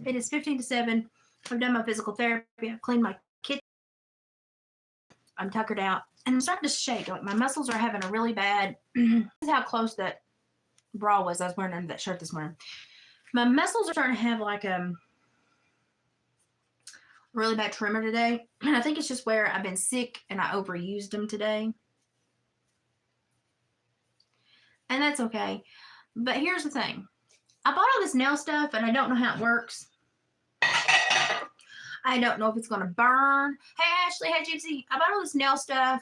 It is 15 to 7. I've done my physical therapy. I've cleaned my kitchen. I'm tuckered out. And I'm starting to shake. Like my muscles are having a really bad. This is how close that bra was I was wearing under that shirt this morning. My muscles are starting to have like really bad tremor today. And I think it's just where I've been sick and I overused them today. And that's okay. But here's the thing. I bought all this nail stuff and I don't know how it works. I don't know if it's going to burn. Hey, Ashley. Hey, Gypsy. I bought all this nail stuff.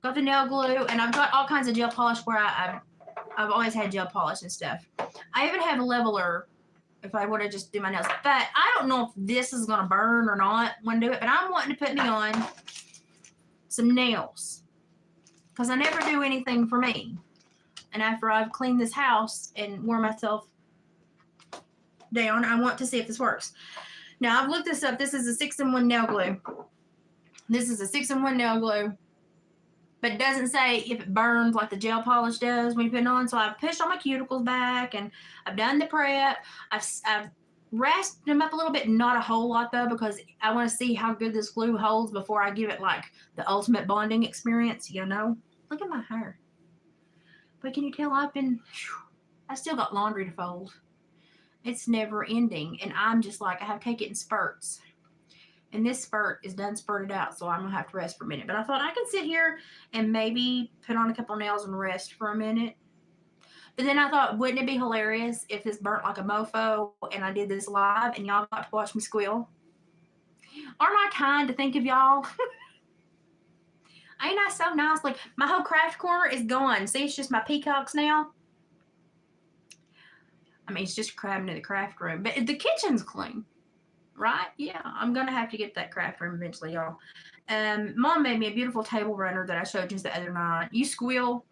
Got the nail glue. And I've got all kinds of gel polish where I've always had gel polish and stuff. I even have a leveler if I were to just do my nails. But I don't know if this is going to burn or not when I do it. But I'm wanting to put me on some nails. Because I never do anything for me. And after I've cleaned this house and wore myself down, I want to see if this works. Now, I've looked this up. This is a 6-in-1 nail glue. This is a 6-in-1 nail glue. But it doesn't say if it burns like the gel polish does when you put it on. So I've pushed all my cuticles back and I've done the prep. I've rasped them up a little bit, not a whole lot though, because I want to see how good this glue holds before I give it like the ultimate bonding experience, you know? Look at my hair. But can you tell I still got laundry to fold. It's never ending. And I'm just like, I have to take it in spurts. And this spurt is done spurted out, so I'm going to have to rest for a minute. But I thought I could sit here and maybe put on a couple nails and rest for a minute. But then I thought, wouldn't it be hilarious if this burnt like a mofo and I did this live and y'all got to watch me squeal? Aren't I kind to think of y'all? Ain't I so nice? Like, my whole craft corner is gone. See, it's just my peacocks now. I mean, it's just crabbing in the craft room. But the kitchen's clean. Right? Yeah, I'm going to have to get that craft room eventually, y'all. Mom made me a beautiful table runner that I showed you the other night. You squeal.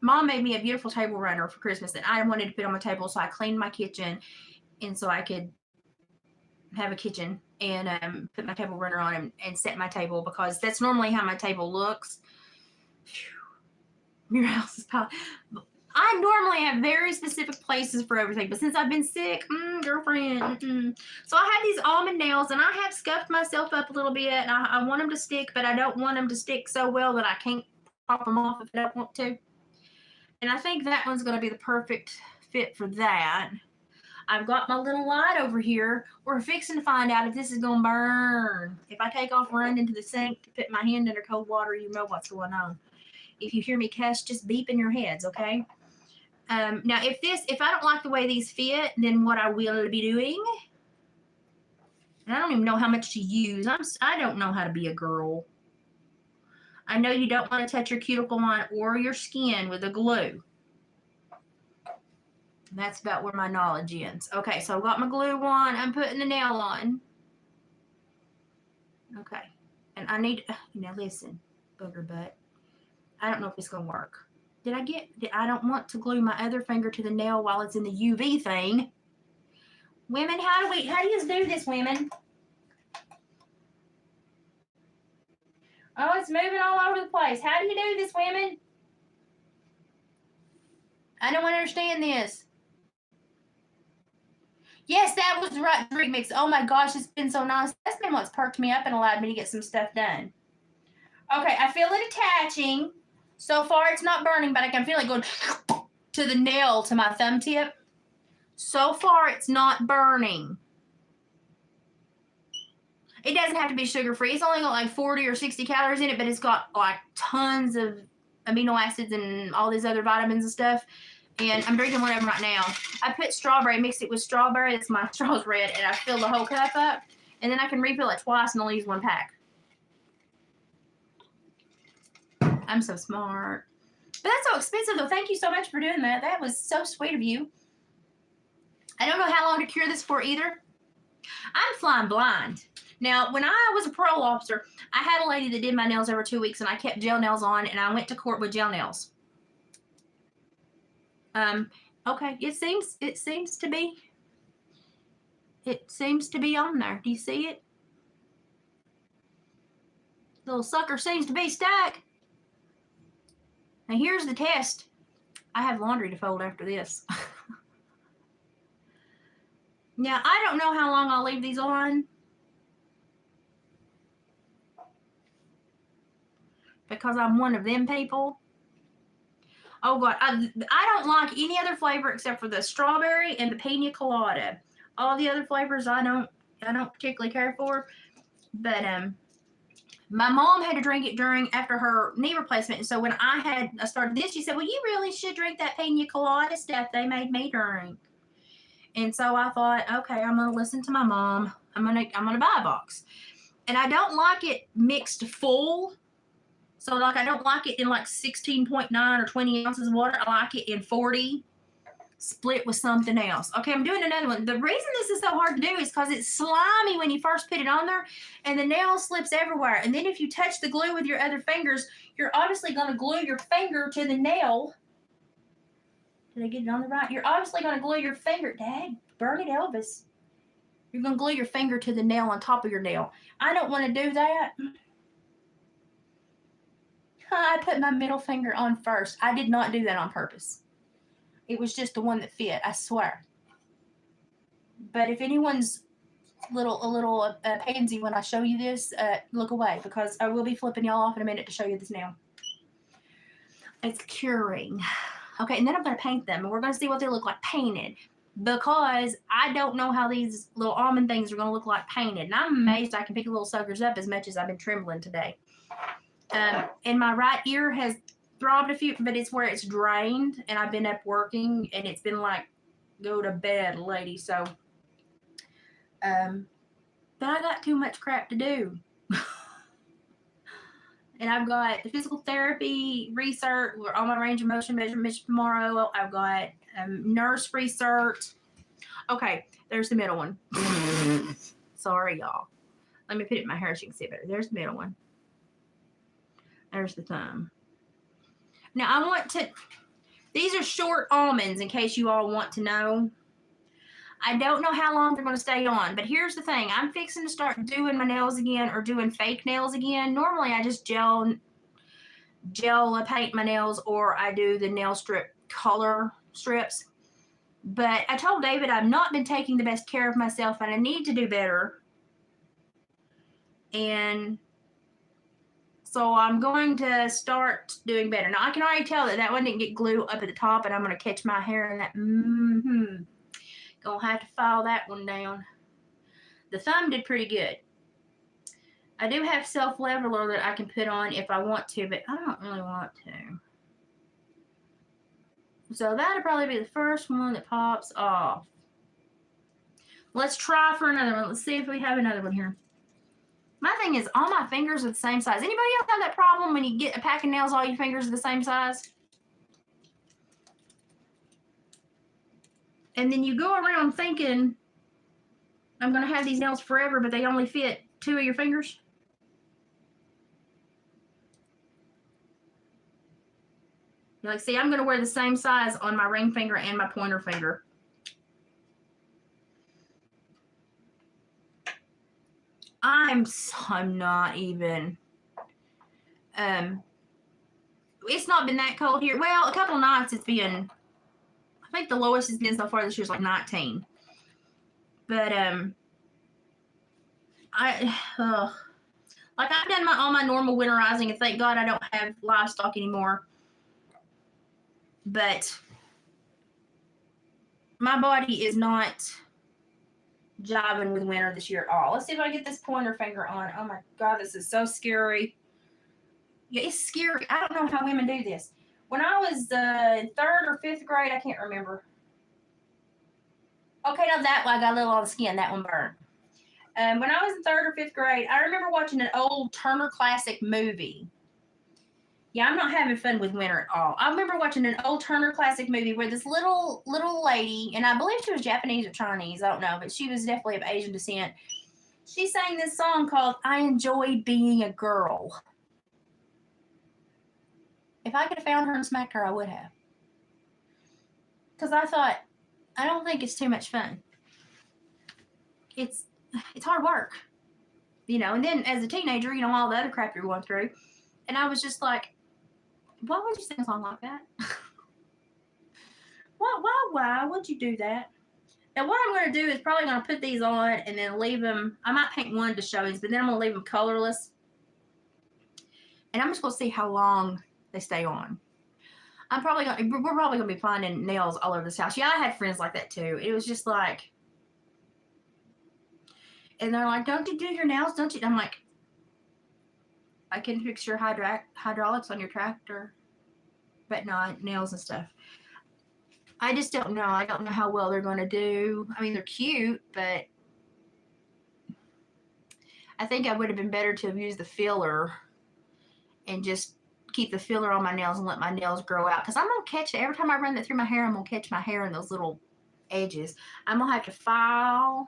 Mom made me a beautiful table runner for Christmas that I wanted to put on my table, so I cleaned my kitchen and so I could have a kitchen and put my table runner on and set my table because that's normally how my table looks. Whew. Your house is piled. I normally have very specific places for everything, but since I've been sick, girlfriend. So I have these almond nails, and I have scuffed myself up a little bit, and I want them to stick, but I don't want them to stick so well that I can't pop them off if I don't want to. And I think that one's going to be the perfect fit for that. I've got my little light over here. We're fixing to find out if this is going to burn. If I take off running into the sink to put my hand under cold water, you know what's going on. If you hear me cuss, just beep in your heads, okay? Now, if I don't like the way these fit, then what I will be doing, and I don't even know how much to use. I don't know how to be a girl. I know you don't want to touch your cuticle line or your skin with a glue. And that's about where my knowledge ends. Okay, so I've got my glue on. I'm putting the nail on. Okay. And I need, listen, booger butt. I don't know if it's going to work. I don't want to glue my other finger to the nail while it's in the UV thing. Women, how do you do this, women? Oh, it's moving all over the place. How do you do this, women? I don't understand this. Yes, that was the right drink mix. Oh my gosh, it's been so nice. That's been what's perked me up and allowed me to get some stuff done. Okay, I feel it attaching. So far, it's not burning, but I can feel it going to the nail, to my thumb tip. So far, it's not burning. It doesn't have to be sugar-free. It's only got like 40 or 60 calories in it, but it's got like tons of amino acids and all these other vitamins and stuff. And I'm drinking one of them right now. I put strawberry, mixed it with strawberry. That's my straw's red, and I fill the whole cup up. And then I can refill it twice and only use one pack. I'm so smart. But that's so expensive, though. Thank you so much for doing that. That was so sweet of you. I don't know how long to cure this for either. I'm flying blind. Now, when I was a parole officer, I had a lady that did my nails every 2 weeks, and I kept gel nails on, and I went to court with gel nails. Okay, it seems to be on there. Do you see it? Little sucker seems to be stuck. Now, here's the test. I have laundry to fold after this. Now, I don't know how long I'll leave these on. Because I'm one of them people. Oh God, I don't like any other flavor except for the strawberry and the pina colada. All the other flavors I don't particularly care for. But my mom had to drink it after her knee replacement. And so when I started this, she said, well, you really should drink that pina colada stuff they made me drink. And so I thought, okay, I'm gonna listen to my mom. I'm gonna buy a box. And I don't like it mixed full. So like I don't like it in like 16.9 or 20 ounces of water. I like it in 40 split with something else. Okay, I'm doing another one. The reason this is so hard to do is because it's slimy when you first put it on there and the nail slips everywhere. And then if you touch the glue with your other fingers, you're obviously going to glue your finger to the nail. Did I get it on the right? You're obviously going to glue your finger. Dad, burn it, Elvis. You're going to glue your finger to the nail on top of your nail. I don't want to do that. I put my middle finger on first. I did not do that on purpose. It was just the one that fit, I swear. But if anyone's a little pansy when I show you this, look away because I will be flipping y'all off in a minute to show you this nail. It's curing. Okay, and then I'm going to paint them, and we're going to see what they look like painted because I don't know how these little almond things are going to look like painted. And I'm amazed I can pick the little suckers up as much as I've been trembling today. And my right ear has throbbed a few, but it's where it's drained, and I've been up working, and it's been like, go to bed, lady. So, but I got too much crap to do. And I've got the physical therapy research, we're on my range of motion measurements tomorrow. I've got nurse research. Okay, there's the middle one. Sorry, y'all. Let me put it in my hair so you can see it better. There's the middle one. There's the thumb. Now these are short almonds in case you all want to know. I don't know how long they're going to stay on, but here's the thing. I'm fixing to start doing my nails again or doing fake nails again. Normally I just gel paint my nails or I do the nail strip color strips. But I told David I've not been taking the best care of myself and I need to do better. And so I'm going to start doing better. Now I can already tell that one didn't get glue up at the top and I'm going to catch my hair in that. Gonna have to file that one down. The thumb did pretty good. I do have self-leveler that I can put on if I want to, but I don't really want to. So that'll probably be the first one that pops off. Let's try for another one. Let's see if we have another one here. My thing is all my fingers are the same size. Anybody else have that problem when you get a pack of nails, all your fingers are the same size? And then you go around thinking, I'm going to have these nails forever, but they only fit 2 of your fingers. You're like, see, I'm going to wear the same size on my ring finger and my pointer finger. I'm not even. It's not been that cold here. Well, a couple nights it's been. I think the lowest it's been so far this year is like 19. But like I've done all my normal winterizing, and thank God I don't have livestock anymore. But my body is not jiving with winter this year at all. Let's see if I get this pointer finger on. Oh my God, this is so scary. Yeah, it's scary. I don't know how women do this. When I was 3rd or 5th grade, I can't remember. Okay, now that one I got a little on the skin. That one burned. When I was in 3rd or 5th grade, I remember watching an old Turner Classic movie. Yeah, I'm not having fun with winter at all. I remember watching an old Turner Classic movie where this little lady, and I believe she was Japanese or Chinese, I don't know, but she was definitely of Asian descent. She sang this song called I Enjoy Being a Girl. If I could have found her and smacked her, I would have. Because I thought, I don't think it's too much fun. It's hard work. You know, and then as a teenager, you know, all the other crap you're going through. And I was just like, why would you sing a song like that? Why would you do that? Now what I'm going to do is probably going to put these on and then leave them. I might paint one to show you, but then I'm going to leave them colorless. And I'm just going to see how long they stay on. We're probably going to be finding nails all over this house. Yeah, I had friends like that too. It was just like, and they're like, don't you do your nails? Don't you? I'm like, I can fix your hydraulics on your tractor, but not nails and stuff. I just don't know. I don't know how well they're going to do. I mean, they're cute, but I think I would have been better to have used the filler and just keep the filler on my nails and let my nails grow out. Because I'm going to catch it. Every time I run that through my hair, I'm going to catch my hair in those little edges. I'm going to have to file.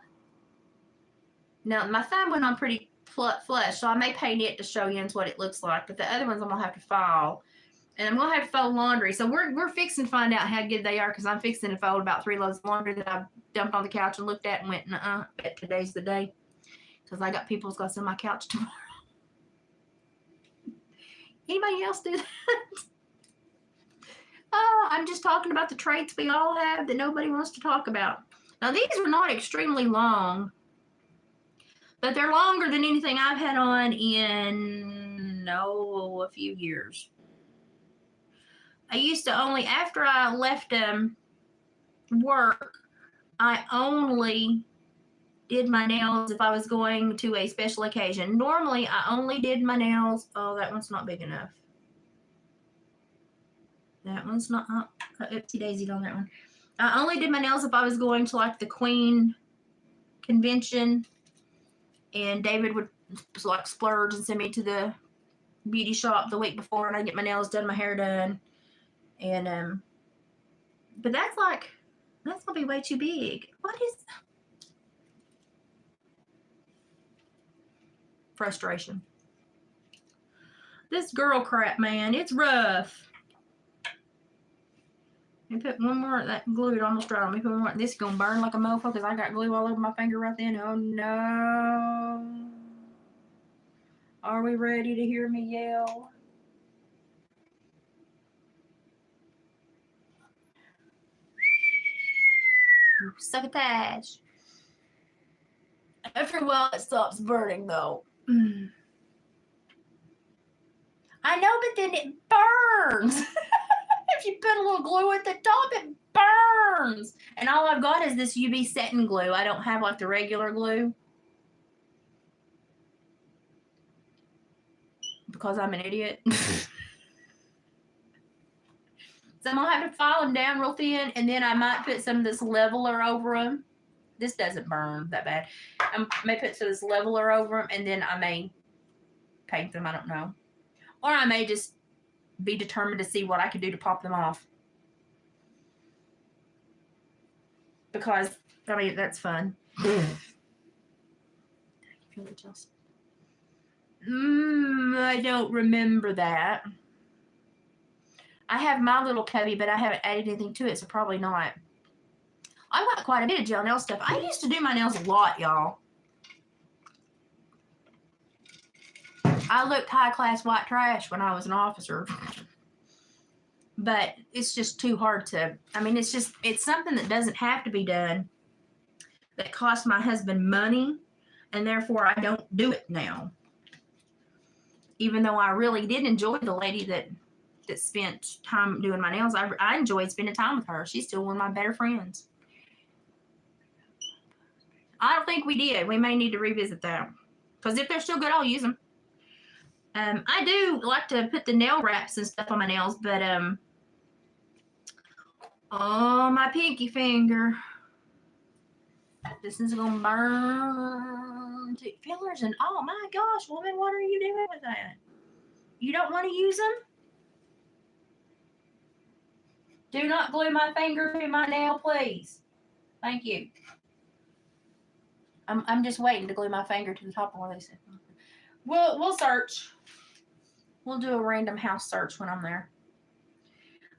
Now, my thumb went on pretty flush, so I may paint it to show you what it looks like. But the other ones I'm going to have to file. And I'm going to have to fold laundry. So we're fixing to find out how good they are because I'm fixing to fold about 3 loads of laundry that I dumped on the couch and looked at and went, nuh-uh, bet today's the day. Because I got people who's going to sit on my couch tomorrow. Anybody else do that? Oh, I'm just talking about the traits we all have that nobody wants to talk about. Now, these are not extremely long, but they're longer than anything I've had on in, a few years. I used to only, after I left work, I only did my nails if I was going to a special occasion. Normally, I only did my nails. Oh, that one's not big enough. That one's not, oopsie daisied on that one. I only did my nails if I was going to like the Queen convention, and David would like splurge and send me to the beauty shop the week before, and I'd get my nails done, my hair done. And but that's gonna be way too big. What is frustration? This girl crap, man, it's rough. Let me put one more. That glue it almost dried. Let me put one more. This is gonna burn like a mofo because I got glue all over my finger right then. Oh no! Are we ready to hear me yell? Succotash. After a while, it stops burning, though. I know, but then it burns. If you put a little glue at the top, it burns. And all I've got is this UV setting glue. I don't have like the regular glue. Because I'm an idiot. So I'm going to have to file them down real thin, and then I might put some of this leveler over them. This doesn't burn that bad. I may put some of this leveler over them, and then I may paint them. I don't know. Or I may just be determined to see what I can do to pop them off. Because, I mean, that's fun. I don't remember that. I have my little cubby, but I haven't added anything to it, so probably not. I've got quite a bit of gel nail stuff. I used to do my nails a lot, y'all. I looked high-class white trash when I was an officer. But it's just too hard to, I mean, it's something that doesn't have to be done, that costs my husband money, and therefore I don't do it now. Even though I really did enjoy the lady that spent time doing my nails. I enjoyed spending time with her. She's still one of my better friends. I don't think we did. We may need to revisit that. Because if they're still good, I'll use them. I do like to put the nail wraps and stuff on my nails, but oh, my pinky finger. This is going to burn. Fillers and, oh my gosh, woman, what are you doing with that? You don't want to use them? Do not glue my finger to my nail, please. Thank you. I'm just waiting to glue my finger to the top of one of these. We'll search. We'll do a random house search when I'm there.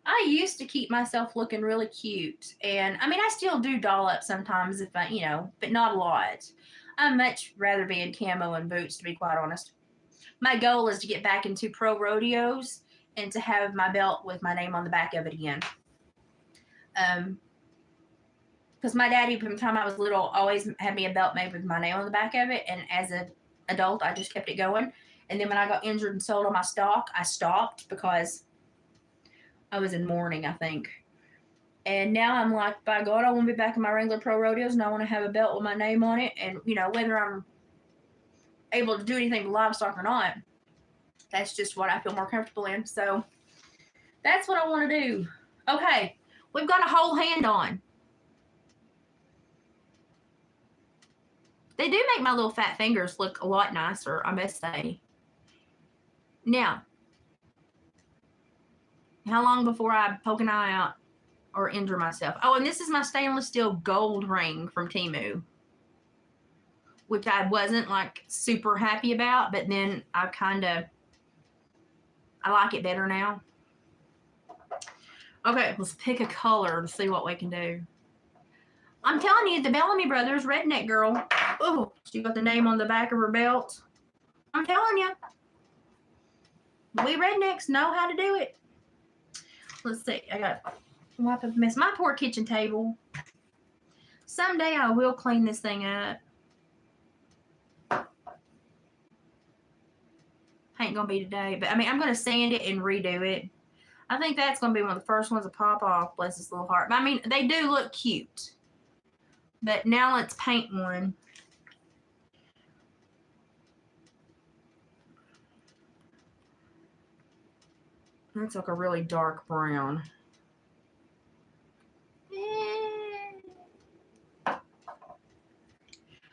I used to keep myself looking really cute. And, I mean, I still do doll up sometimes if I, but not a lot. I'd much rather be in camo and boots, to be quite honest. My goal is to get back into pro rodeos and to have my belt with my name on the back of it again. because my daddy, from the time I was little, always had me a belt made with my nail in the back of it. And as an adult, I just kept it going. And then when I got injured and sold on my stock, I stopped because I was in mourning, I think. And now I'm like, by God, I want to be back in my regular pro rodeos, and I want to have a belt with my name on it. And, you know, whether I'm able to do anything with livestock or not, that's just what I feel more comfortable in. So that's what I want to do. Okay, we've got a whole hand on. They do make my little fat fingers look a lot nicer, I must say. Now, how long before I poke an eye out or injure myself? Oh, and this is my stainless steel gold ring from Temu, which I wasn't like super happy about, but then I like it better now. Okay, let's pick a color to see what we can do. I'm telling you, the Bellamy Brothers, Redneck Girl. Oh, she got the name on the back of her belt. I'm telling you, we rednecks know how to do it. Let's see. I got to wipe up a mess. My poor kitchen table. Someday I will clean this thing up. Ain't gonna be today, but I mean, I'm gonna sand it and redo it. I think that's gonna be one of the first ones to pop off. Bless this little heart. But I mean, they do look cute. But now let's paint one. That's like a really dark brown.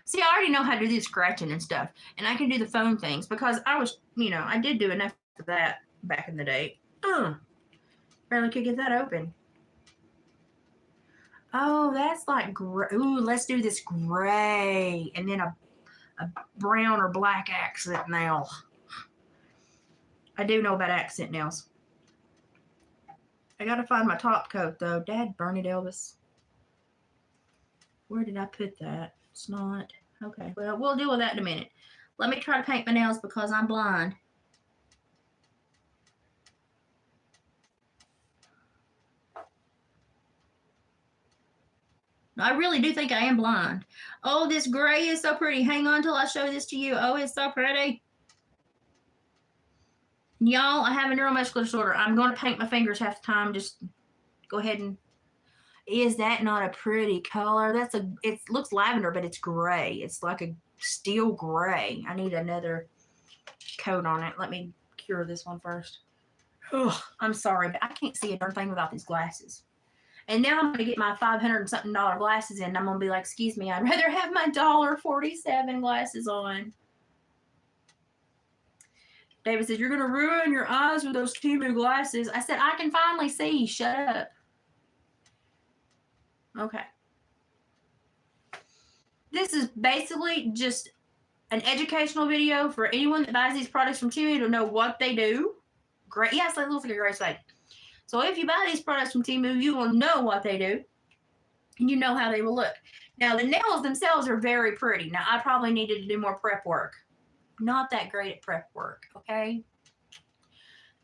See, I already know how to do scratching and stuff, and I can do the phone things because I was, you know, I did do enough of that back in the day. Barely could get that open. Oh, that's like gray. Ooh, let's do this gray and then a brown or black accent nail. I do know about accent nails. I gotta find my top coat though. Dad, burn it, Elvis. Where did I put that? It's not. Okay, well, we'll deal with that in a minute. Let me try to paint my nails because I'm blind. I really do think I am blind. Oh, this gray is so pretty. Hang on till I show this to you. Oh, it's so pretty. Y'all, I have a neuromuscular disorder. I'm going to paint my fingers half the time. Just go ahead and... Is that not a pretty color? It looks lavender, but it's gray. It's like a steel gray. I need another coat on it. Let me cure this one first. Ugh, I'm sorry, but I can't see a darn thing without these glasses. And now I'm going to get my $500-something glasses in, and I'm going to be like, excuse me, I'd rather have my $1.47 glasses on. David said, you're going to ruin your eyes with those Temu glasses. I said, I can finally see. Shut up. Okay. This is basically just an educational video for anyone that buys these products from Temu to know what they do. Great. Yes, it looks like a great site. So if you buy these products from Temu, you will know what they do, and you know how they will look. Now, the nails themselves are very pretty. Now, I probably needed to do more prep work. Not that great at prep work, okay?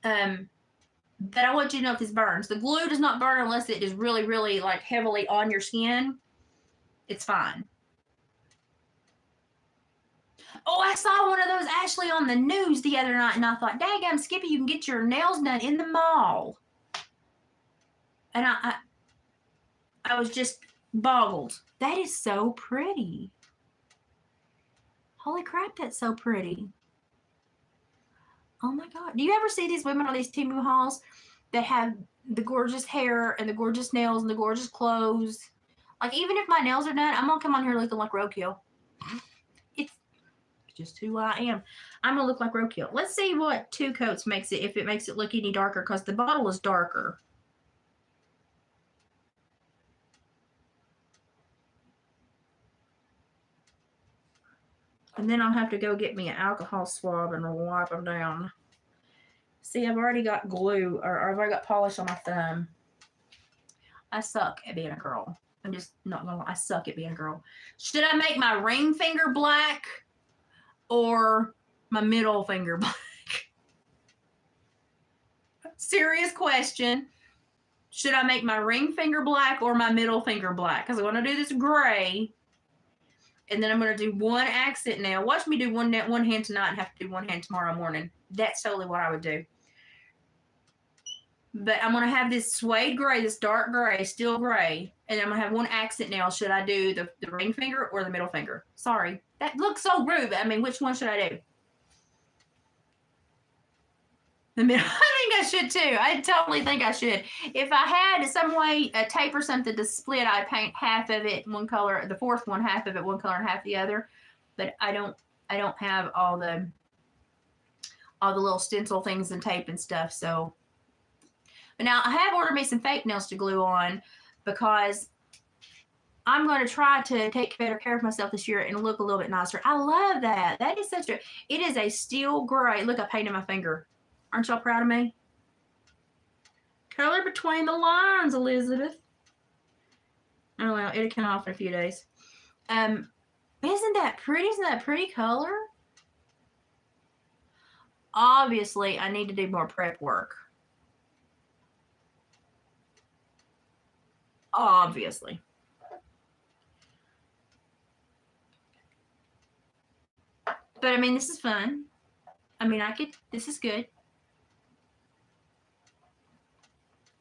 But I want you to know if this burns. The glue does not burn unless it is really, really, like, heavily on your skin. It's fine. Oh, I saw one of those, Ashley, on the news the other night, and I thought, daggum, Skippy, you can get your nails done in the mall. And I was just boggled. That is so pretty. Holy crap, that's so pretty. Oh my God. Do you ever see these women on these Temu hauls that have the gorgeous hair and the gorgeous nails and the gorgeous clothes? Like, even if my nails are done, I'm going to come on here looking like roadkill. It's just who I am. I'm going to look like roadkill. Let's see what 2 coats makes it, if it makes it look any darker, because the bottle is darker. And then I'll have to go get me an alcohol swab and wipe them down. See, I've already got glue, or I've already got polish on my thumb. I suck at being a girl. I'm just not gonna lie. I suck at being a girl. Should I make my ring finger black or my middle finger black? Serious question. should I make my ring finger black or my middle finger black? Because I want to do this gray. And then I'm going to do one accent nail. Watch me do one hand tonight and have to do one hand tomorrow morning. That's totally what I would do. But I'm going to have this suede gray, this dark gray, steel gray. And I'm going to have one accent nail. Should I do the ring finger or the middle finger? Sorry. That looks so rude. But I mean, which one should I do? The middle. I think I should too. I totally think I should. If I had some way, a tape or something to split, I'd paint half of it one color, the fourth one half of it one color and half the other. But I don't have all the little stencil things and tape and stuff. So, but now I have ordered me some fake nails to glue on because I'm going to try to take better care of myself this year and look a little bit nicer. I love that. That is such a. It is a steel gray. Look, I painted my finger. Aren't y'all proud of me? Color between the lines, Elizabeth. Oh, well, it'll come off in a few days. Isn't that pretty? Isn't that a pretty color? Obviously, I need to do more prep work. Obviously. But, I mean, this is fun. I mean, this is good.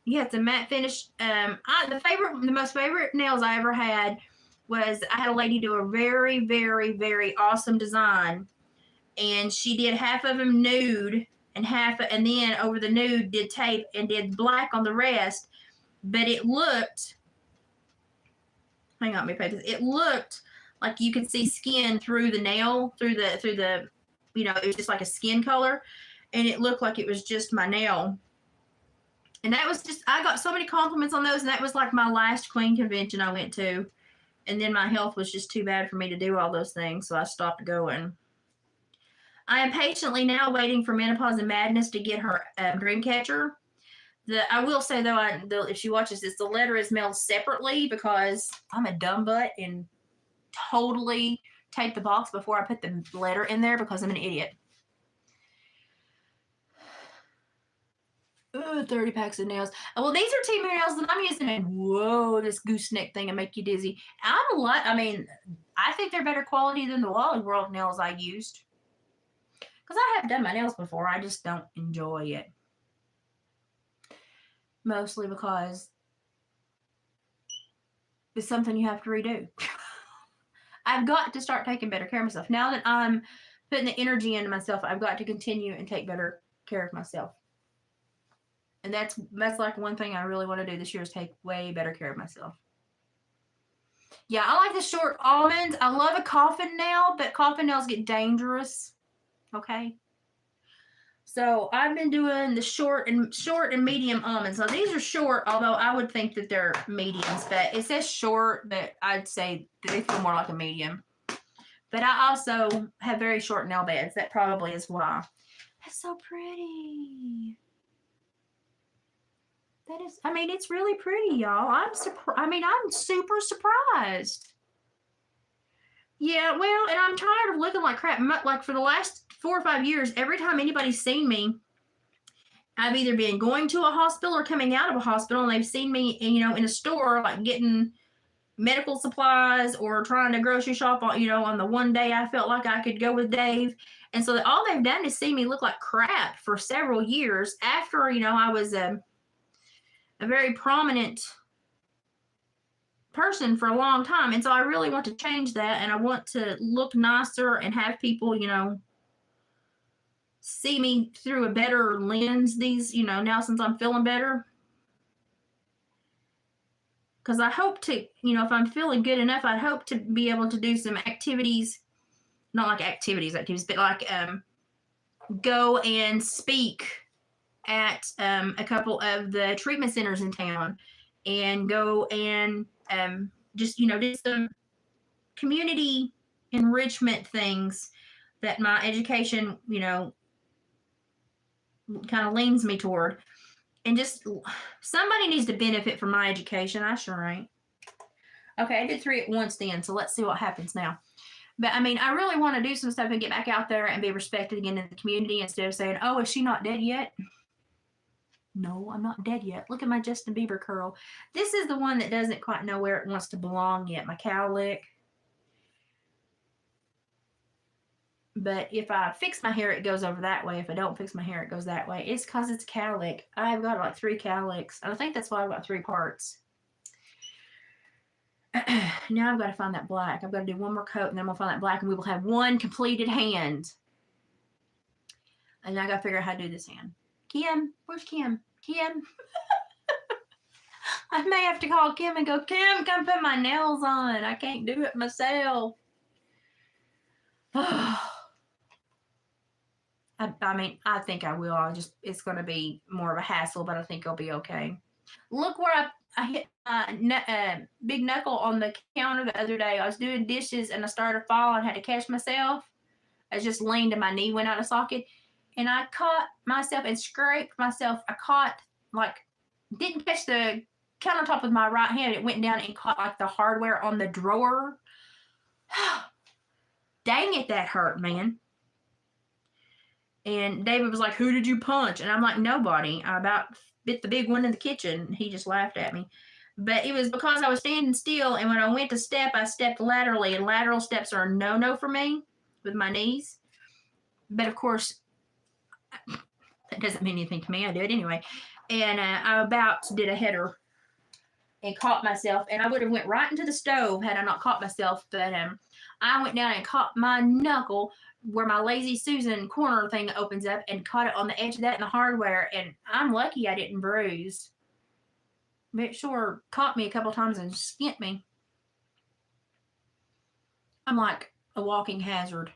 Yeah, it's a matte finish. The most favorite nails I ever had was I had a lady do a very, very, very awesome design, and she did half of them nude and then over the nude did tape and did black on the rest. But it looked. Hang on, let me pay this. It looked like you could see skin through the nail, through the, it was just like a skin color, and it looked like it was just my nail. And that was just, I got so many compliments on those, and that was like my last Queen convention I went to. And then my health was just too bad for me to do all those things, so I stopped going. I am patiently now waiting for Menopause and Madness to get her Dreamcatcher. I will say, though, if she watches this, the letter is mailed separately because I'm a dumb butt and totally take the box before I put the letter in there because I'm an idiot. Ooh, 30 packs of nails. Well, these are Temu nails that I'm using, and whoa, this gooseneck thing will make you dizzy. I think they're better quality than the Wally World nails I used. Because I have done my nails before. I just don't enjoy it. Mostly because it's something you have to redo. I've got to start taking better care of myself. Now that I'm putting the energy into myself, I've got to continue and take better care of myself. And that's like one thing I really want to do this year is take way better care of myself. Yeah, I like the short almonds. I love a coffin nail, but coffin nails get dangerous. Okay. So I've been doing the short and medium almonds. So these are short, although I would think that they're mediums, but it says short, but I'd say they feel more like a medium. But I also have very short nail beds. That probably is why. That's so pretty. That is, it's really pretty, y'all. I'm super surprised. Yeah, well, and I'm tired of looking like crap. Like for the last 4 or 5 years, every time anybody's seen me, I've either been going to a hospital or coming out of a hospital, and they've seen me, in a store, like getting medical supplies or trying to grocery shop on the one day I felt like I could go with Dave. And so all they've done is see me look like crap for several years after, I was a very prominent person for a long time. And so I really want to change that, and I want to look nicer and have people, see me through a better lens now since I'm feeling better. Because I hope to, if I'm feeling good enough, I hope to be able to do some activities, not like activities, but like go and speak at a couple of the treatment centers in town, and go and just do some community enrichment things that my education kind of leans me toward. And just somebody needs to benefit from my education. I sure ain't. Okay, I did 3 at once then, so let's see what happens now. But I really want to do some stuff and get back out there and be respected again in the community instead of saying, oh, is she not dead yet? No, I'm not dead yet. Look at my Justin Bieber curl. This is the one that doesn't quite know where it wants to belong yet, my cowlick. But if I fix my hair, it goes over that way. If I don't fix my hair, it goes that way. It's because it's cowlick. I've got like 3 cowlicks. I think that's why I've got 3 parts. Now I've got to find that black. I've got to do one more coat, and then we'll find that black, and we will have one completed hand. And I got to figure out how to do this hand. Kim, where's Kim? Kim. I may have to call Kim and go, Kim, come put my nails on. I can't do it myself. I mean, I think I will. It's going to be more of a hassle, but I think I'll be okay. Look where I hit my big knuckle on the counter the other day. I was doing dishes and I started to fall and had to catch myself. I just leaned and my knee went out of socket. And I caught myself and scraped myself. Didn't catch the countertop with my right hand. It went down and caught like the hardware on the drawer. Dang it, that hurt, man. And David was like, who did you punch? And I'm like, nobody. I about bit the big one in the kitchen. He just laughed at me. But it was because I was standing still, and when I went to step, I stepped laterally, and lateral steps are a no-no for me with my knees. But, of course, that doesn't mean anything to me. I do it anyway. And I about did a header and caught myself, and I would have went right into the stove had I not caught myself. But I went down and caught my knuckle where my Lazy Susan corner thing opens up and caught it on the edge of that in the hardware, and I'm lucky I didn't bruise. But it sure caught me a couple times and skint me. I'm like a walking hazard.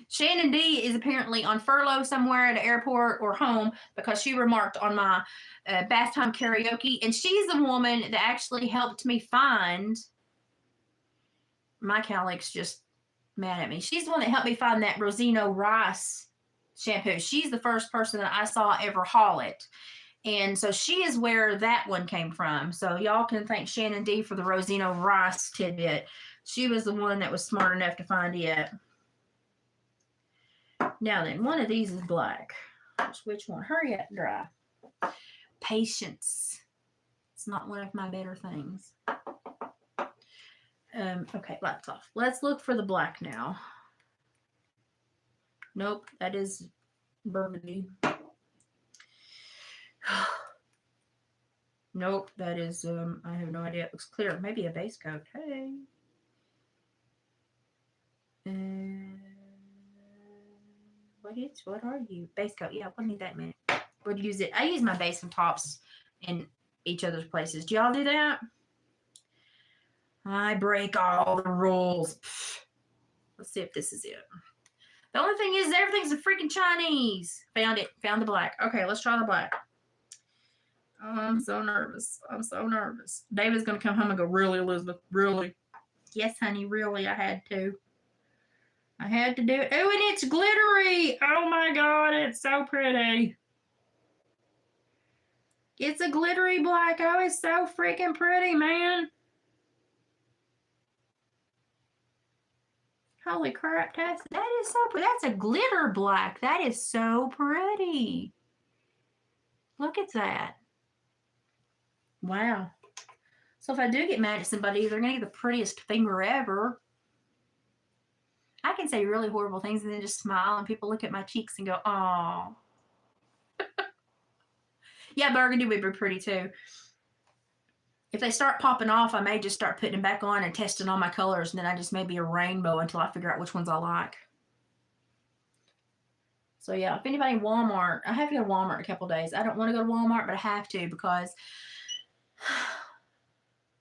Shannon D is apparently on furlough somewhere at an airport or home because she remarked on my bath time karaoke, and she's the woman that actually helped me find my cowlick's just mad at me. She's the one that helped me find that Rosino Rice shampoo. She's the first person that I saw ever haul it. And so she is where that one came from. So y'all can thank Shannon D for the Rosino Rice tidbit. She was the one that was smart enough to find it. Now then, one of these is black. Which one? Hurry up, dry. Patience. It's not one of my better things. Okay, lights off. Let's look for the black now. Nope, that is burgundy. Nope, that is, I have no idea. It looks clear. Maybe a base coat. Hey. What are you? Base coat. Yeah, what need that mean? Would use it. I use my base and tops in each other's places. Do y'all do that? I break all the rules. Let's see if this is it. The only thing is everything's a freaking Chinese. Found it. Found the black. Okay, let's try the black. Oh, I'm so nervous. I'm so nervous. David's going to come home and go, really, Elizabeth? Really? Yes, honey, really. I had to. I had to do it. Oh, and it's glittery. Oh, my God. It's so pretty. It's a glittery black. Oh, it's so freaking pretty, man. Holy crap, Tess. That is so pretty. That's a glitter black. That is so pretty. Look at that. Wow. So if I do get mad at somebody, they're going to get the prettiest finger ever. I can say really horrible things and then just smile, and people look at my cheeks and go, "Aw." Yeah, burgundy would be pretty too. If they start popping off, I may just start putting them back on and testing all my colors, and then I just may be a rainbow until I figure out which ones I like. So yeah, if anybody in Walmart, I have to go to Walmart in a couple days. I don't want to go to Walmart, but I have to because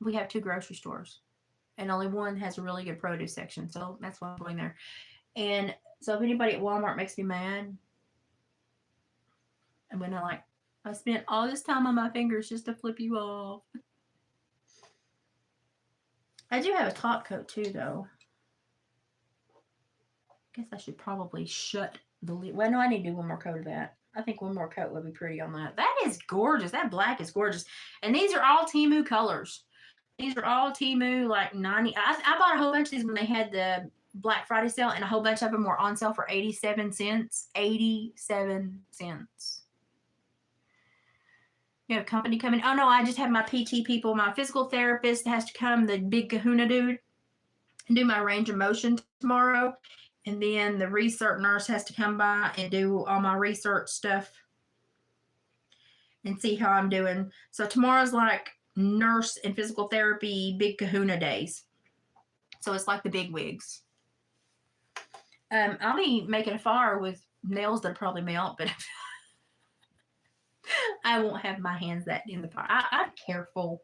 we have 2 grocery stores. And only one has a really good produce section. So that's why I'm going there. And so if anybody at Walmart makes me mad, I'm going to I spent all this time on my fingers just to flip you off. I do have a top coat too, though. I guess I should probably shut the lid. Well, no, I need to do one more coat of that. I think one more coat would be pretty on that. That is gorgeous. That black is gorgeous. And these are all Temu colors. These are all Temu, like 90. I bought a whole bunch of these when they had the Black Friday sale, and a whole bunch of them were on sale for 87 cents. 87 cents. You have company coming? Oh no, I just have my PT people. My physical therapist has to come, the big kahuna dude, and do my range of motion tomorrow. And then the research nurse has to come by and do all my research stuff and see how I'm doing. So tomorrow's like nurse and physical therapy big kahuna days. So it's like the big wigs. I'll be making a fire with nails that probably melt, but I won't have my hands that in the fire. I'm careful.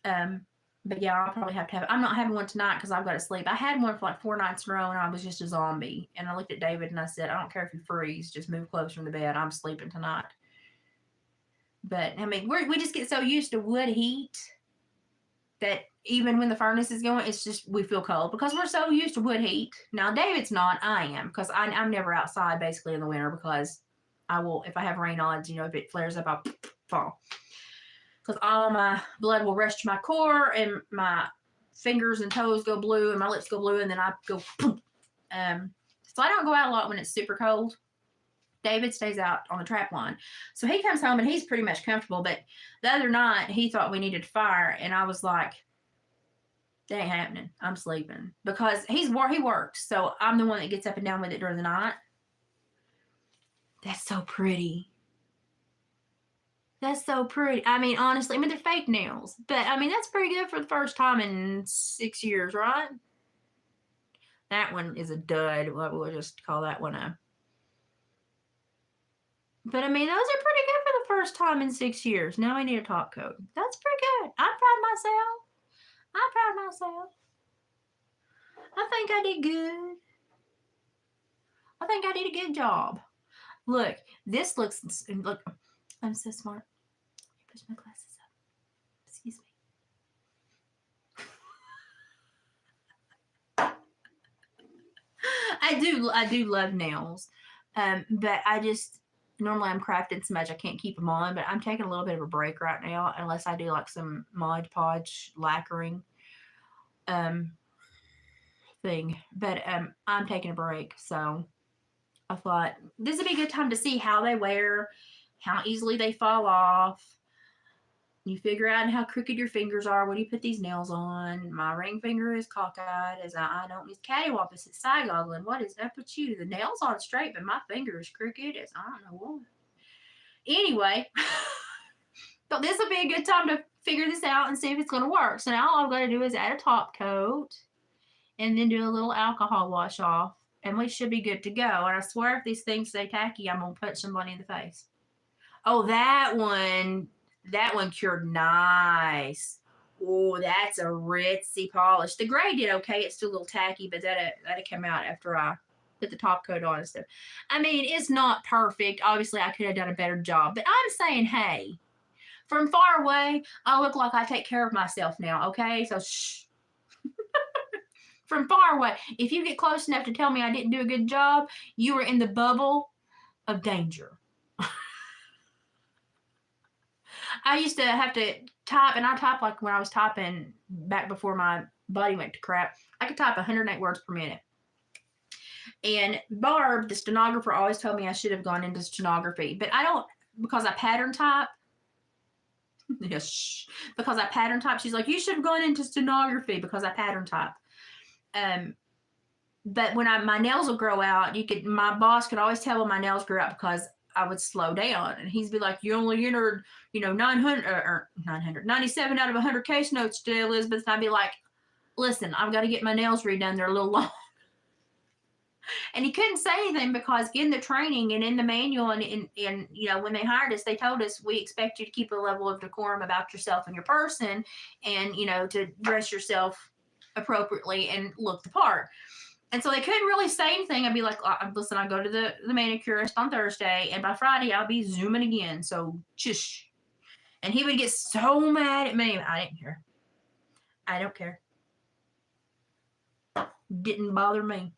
But yeah, I'll probably have to have. I'm not having one tonight because I've got to sleep. I had one for like 4 nights in a row, and I was just a zombie. And I looked at David and I said, "I don't care if you freeze, just move closer from the bed. I'm sleeping tonight." But I mean, we just get so used to wood heat that even when the furnace is going, it's just we feel cold because we're so used to wood heat. Now David's not. I am because I'm never outside basically in the winter because I will if I have rain odds. You know, if it flares up, I'll fall. Because all my blood will rush to my core and my fingers and toes go blue and my lips go blue and then I go boom. So I don't go out a lot when it's super cold. David stays out on the trap line. So he comes home and he's pretty much comfortable. But the other night he thought we needed fire and I was like, that ain't happening. I'm sleeping. Because he works. So I'm the one that gets up and down with it during the night. That's so pretty. That's so pretty. I mean, honestly, they're fake nails. But, I mean, that's pretty good for the first time in 6 years, right? That one is a dud. We'll just call that one a... But, I mean, those are pretty good for the first time in 6 years. Now I need a top coat. That's pretty good. I'm proud of myself. I think I did good. I think I did a good job. Look, this looks... Look, I'm so smart. Push my glasses up. Excuse me. I do love nails. But I just normally I'm crafting so much I can't keep them on, but I'm taking a little bit of a break right now unless I do like some Mod Podge lacquering thing. But I'm taking a break, so I thought this would be a good time to see how they wear, how easily they fall off. You figure out how crooked your fingers are when you put these nails on. My ring finger is cockeyed as I don't need cattywampus. It's side goggling. What is up with you? The nails on straight, but my finger is crooked as I don't know what. Anyway, so this will be a good time to figure this out and see if it's going to work. So now all I've got to do is add a top coat and then do a little alcohol wash off. And we should be good to go. And I swear if these things stay tacky, I'm going to punch somebody in the face. Oh, that one cured nice. Oh, that's a ritzy polish. The gray did okay. It's still a little tacky, but that'll come out after I put the top coat on and stuff. I mean, it's not perfect. Obviously, I could have done a better job. But I'm saying, hey, from far away, I look like I take care of myself now, okay? So, shh. From far away. If you get close enough to tell me I didn't do a good job, you are in the bubble of danger. I used to have to type, and I type like when I was typing back before my body went to crap. I could type 108 words per minute. And Barb, the stenographer, always told me I should have gone into stenography. But I don't, because I pattern type. Yes, because I pattern type. She's like, you should have gone into stenography because I pattern type. But when my nails will grow out, my boss could always tell when my nails grew out because I would slow down, and he'd be like, you only entered, 97 out of 100 case notes today, Elizabeth. And I'd be like, listen, I've got to get my nails redone. They're a little long. And he couldn't say anything because in the training and in the manual and when they hired us, they told us we expect you to keep a level of decorum about yourself and your person and, to dress yourself appropriately and look the part. And so they couldn't really say anything. I'd be like, listen, I go to the manicurist on Thursday, and by Friday I'll be Zooming again. So shush. And he would get so mad at me. I didn't care. I don't care. Didn't bother me.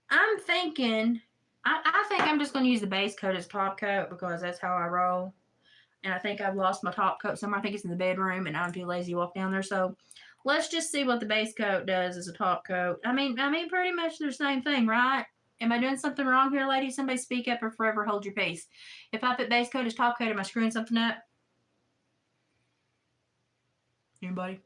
I'm thinking, I think I'm just going to use the base coat as top coat because that's how I roll. And I think I've lost my top coat somewhere. I think it's in the bedroom, and I'm too lazy to walk down there. So let's just see what the base coat does as a top coat. I mean, pretty much the same thing, right? Am I doing something wrong here, lady? Somebody speak up or forever hold your peace. If I put base coat as top coat, am I screwing something up? Anybody?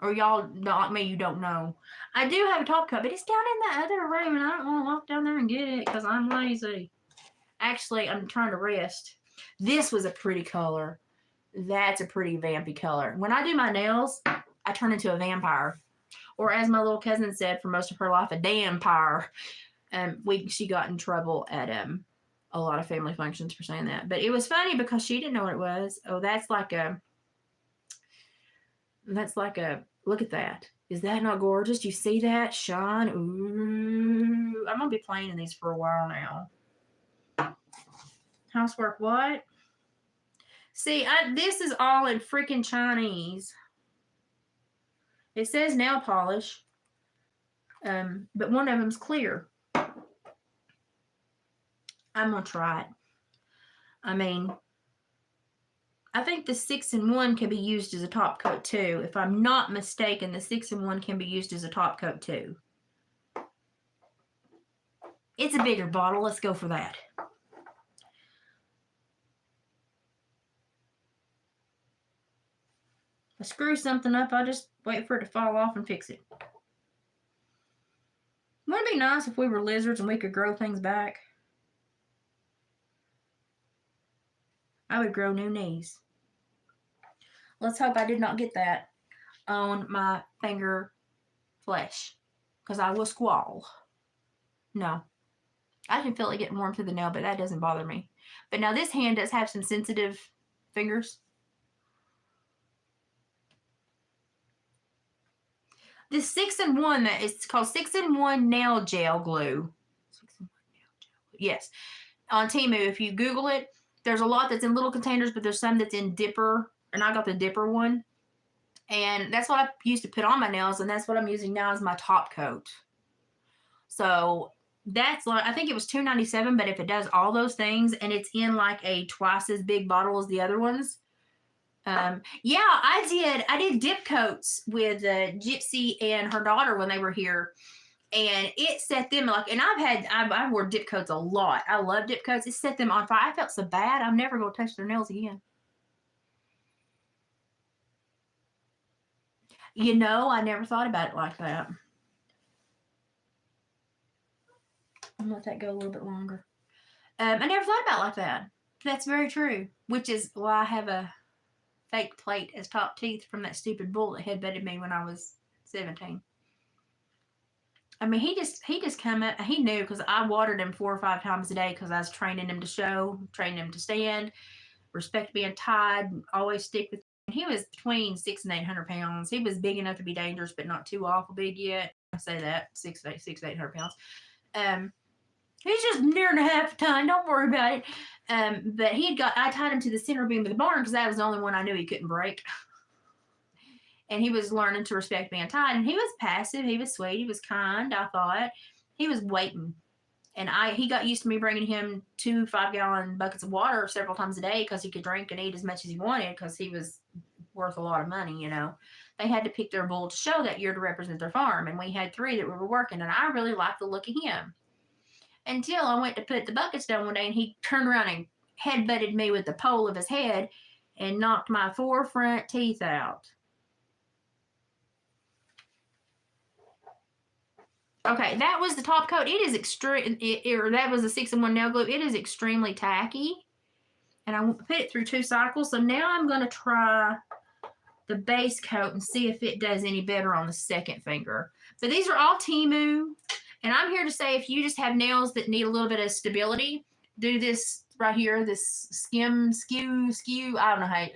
Or y'all not like me, you don't know. I do have a top coat, but it's down in the other room, and I don't want to walk down there and get it because I'm lazy. Actually, I'm trying to rest. This was a pretty color. That's a pretty vampy color. When I do my nails, I turn into a vampire. Or as my little cousin said for most of her life, a damn pyre. She got in trouble at a lot of family functions for saying that. But it was funny because she didn't know what it was. Oh, that's like a look at that. Is that not gorgeous? Do you see that shine? Ooh. I'm gonna be playing in these for a while now. Housework what? See, this is all in freaking Chinese. It says nail polish, but one of them's clear. I'm gonna try it. I mean, I think the 6-in-1 can be used as a top coat too. If I'm not mistaken, the 6-in-1 can be used as a top coat too. It's a bigger bottle. Let's go for that. If I screw something up, I'll just wait for it to fall off and fix it. Wouldn't it be nice if we were lizards and we could grow things back? I would grow new knees. Let's hope I did not get that on my finger flesh, because I will squall. No. I can feel it getting warm through the nail, but that doesn't bother me. But now this hand does have some sensitive fingers. This 6-in-1, that it's called 6-in-1 nail gel glue. 6-in-1 nail gel glue. Yes. On Temu, if you Google it, there's a lot that's in little containers, but there's some that's in dipper, and I got the dipper one. And that's what I used to put on my nails, and that's what I'm using now as my top coat. So that's like, I think it was $2.97, but if it does all those things, and it's in like a twice as big bottle as the other ones. Yeah, I did dip coats with Gypsy and her daughter when they were here, and it set them like, and I wore dip coats a lot. I love dip coats. It set them on fire. I felt so bad. I'm never going to touch their nails again. You know, I never thought about it like that. I'm going to let that go a little bit longer. I never thought about it like that. That's very true, which is why I have a fake plate as top teeth from that stupid bull that headbutted me when I was 17. I mean, he just come up. He knew because I watered him 4 or 5 times a day because I was training him to show, training him to stand, respect being tied, always stick with. He was between 600 and 800 pounds. He was big enough to be dangerous, but not too awful big yet. I say that 600 to 800 pounds. He's just near and a half a ton. Don't worry about it. But I tied him to the center beam of the barn because that was the only one I knew he couldn't break. And he was learning to respect being tied. And he was passive. He was sweet. He was kind, I thought. He was waiting. And he got used to me bringing him 2 5-gallon buckets of water several times a day because he could drink and eat as much as he wanted because he was worth a lot of money, you know. They had to pick their bull to show that year to represent their farm. And we had 3 that we were working. And I really liked the look of him. Until I went to put the buckets down one day and he turned around and headbutted me with the pole of his head and knocked my 4 front teeth out. Okay, that was the top coat. It is extreme, that was the 6-in-1 nail glue. It is extremely tacky. And I put it through 2 cycles. So now I'm going to try the base coat and see if it does any better on the second finger. But these are all Temu. And I'm here to say if you just have nails that need a little bit of stability, do this right here, this skew. I don't know how, I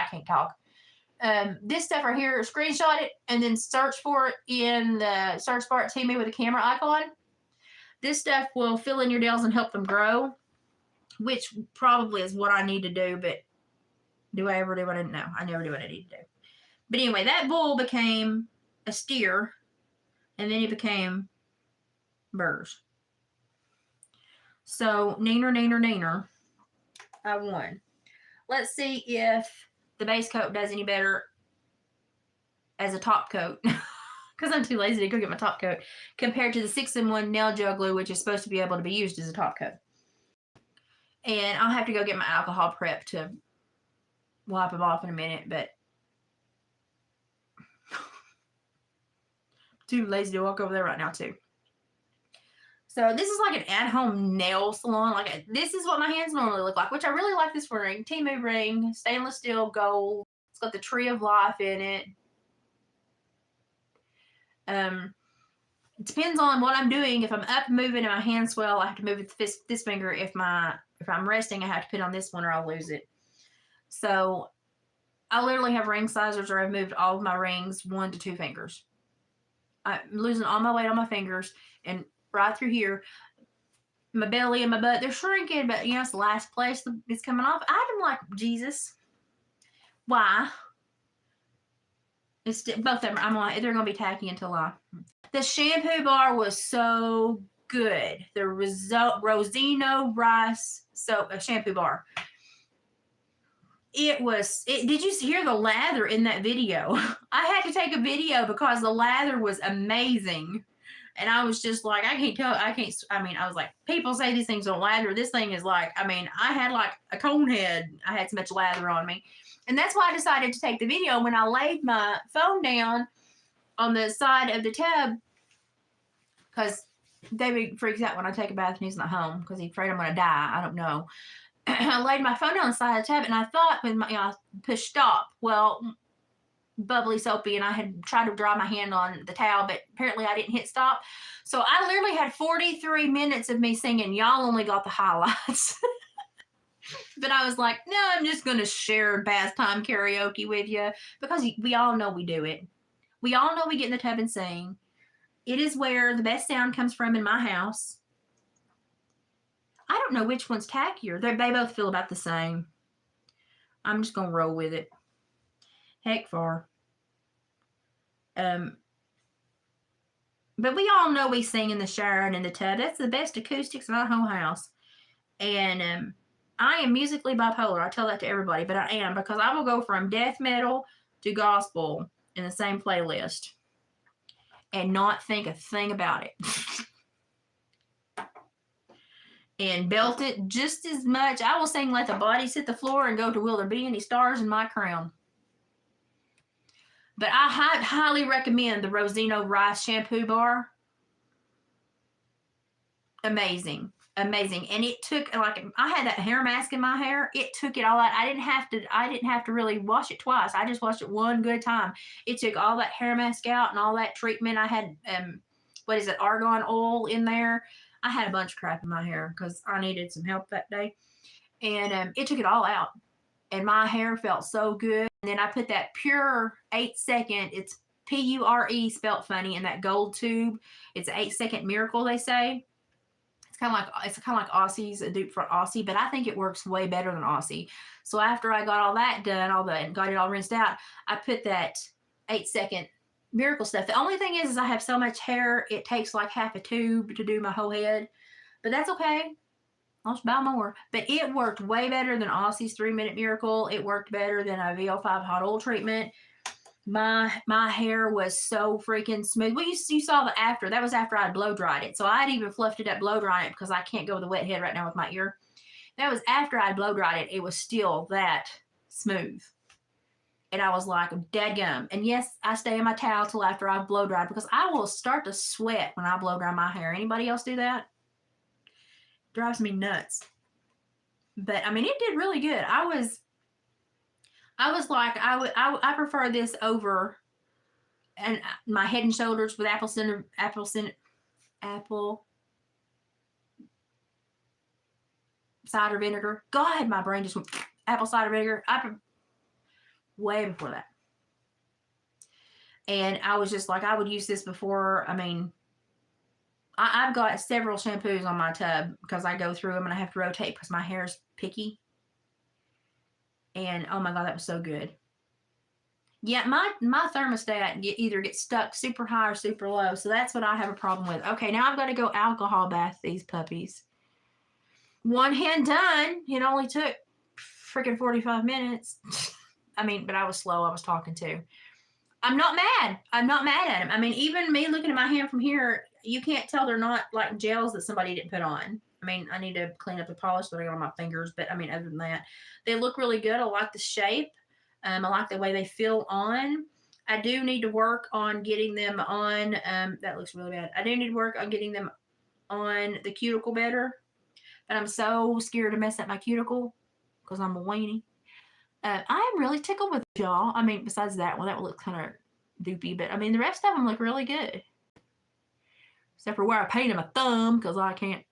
can't talk. This stuff right here, screenshot it and then search for it in the search bar at Temu with a camera icon. This stuff will fill in your nails and help them grow, which probably is what I need to do, but do I ever do what I didn't know? I never do what I need to do. But anyway, that bull became a steer, and then he became burrs. So, neener. I won. Let's see if the base coat does any better as a top coat. because I'm too lazy to go get my top coat, compared to the 6-in-1 nail gel glue, which is supposed to be able to be used as a top coat. And I'll have to go get my alcohol prep to wipe them off in a minute, but too lazy to walk over there right now too. So this is like an at-home nail salon. Like this is what my hands normally look like, which I really like this ring. Temu ring, stainless steel gold. It's got the tree of life in it. It depends on what I'm doing. If I'm up moving and my hands swell, I have to move it with this finger. If I'm resting, I have to put on this one or I'll lose it. So I literally have ring sizers where I've moved all of my rings 1 to 2 fingers. I'm losing all my weight on my fingers, and right through here, my belly and my butt, they're shrinking, but you know, it's the last place it's coming off. I'm like, Jesus, why? It's both of them. I'm like, they're gonna be tacky until the shampoo bar was so good. The Rosino Rice soap shampoo bar. Did you hear the lather in that video? I had to take a video because the lather was amazing. And I was just like, I was like, people say these things don't lather. This thing is like, I had like a cone head. I had so much lather on me. And that's why I decided to take the video. When I laid my phone down on the side of the tub, because David freaks out when I take a bath and he's not home because he's afraid I'm going to die. I don't know. I laid my phone down on the side of the tub, and I thought I pushed stop. Well, bubbly soapy, and I had tried to dry my hand on the towel, but apparently I didn't hit stop. So I literally had 43 minutes of me singing. Y'all only got the highlights. But I was like, no, I'm just going to share bath time karaoke with you, because we all know we do it. We all know we get in the tub and sing. It is where the best sound comes from in my house. I don't know which one's tackier. They both feel about the same. I'm just going to roll with it. Heck for. But we all know we sing in the shower and in the tub. That's the best acoustics in our whole house. And I am musically bipolar. I tell that to everybody, but I am, because I will go from death metal to gospel in the same playlist and not think a thing about it. And belt it just as much. I will sing Let the Bodies Hit the Floor and go to Will There Be Any Stars in My Crown. But I highly recommend the Rosino Rice shampoo bar. Amazing. Amazing. And it took, like, I had that hair mask in my hair. It took it all out. I didn't have to really wash it twice. I just washed it one good time. It took all that hair mask out and all that treatment. I had, argan oil in there. I had a bunch of crap in my hair because I needed some help that day. And it took it all out. And my hair felt so good. And then I put that Pure 8-second, it's Pure spelt funny, in that gold tube. It's an 8-second miracle, they say. It's kind of like Aussie's, a dupe for Aussie, but I think it works way better than Aussie. So after I got all that done, and got it all rinsed out, I put that 8-second miracle stuff. The only thing is I have so much hair, it takes like half a tube to do my whole head. But that's okay. I'll just buy more. But it worked way better than Aussie's 3-minute miracle. It worked better than a VO5 hot oil treatment. My hair was so freaking smooth. Well, you saw the after. That was after I had blow dried it. So I had even fluffed it up, blow drying it, because I can't go with a wet head right now with my ear. That was after I had blow dried it. It was still that smooth. And I was like, dadgum. And yes, I stay in my towel till after I've blow dried, because I will start to sweat when I blow dry my hair. Anybody else do that? Drives me nuts. But it did really good. I was like, I prefer this over and my Head and Shoulders with apple cider vinegar. God, my brain just went apple cider vinegar. Way before that. And I was just like, I would use this before. I've got several shampoos on my tub because I go through them and I have to rotate because my hair is picky. And oh my God, that was so good. Yeah, my thermostat either gets stuck super high or super low. So that's what I have a problem with. Okay, now I've got to go alcohol bath these puppies. One hand done. It only took freaking 45 minutes. But I was slow. I was talking too. I'm not mad. I'm not mad at them. I mean, even me looking at my hand from here, you can't tell they're not like gels that somebody didn't put on. I mean, I need to clean up the polish that I got on my fingers, but I mean, other than that, they look really good. I like the shape. I like the way they feel on. I do need to work on getting them on. That looks really bad. I do need to work on getting them on the cuticle better, but I'm so scared to mess up my cuticle because I'm a weenie. I am really tickled with y'all. I mean, besides that one, that one looks kind of doopy, but I mean, the rest of them look really good. Except for where I painted my thumb because I can't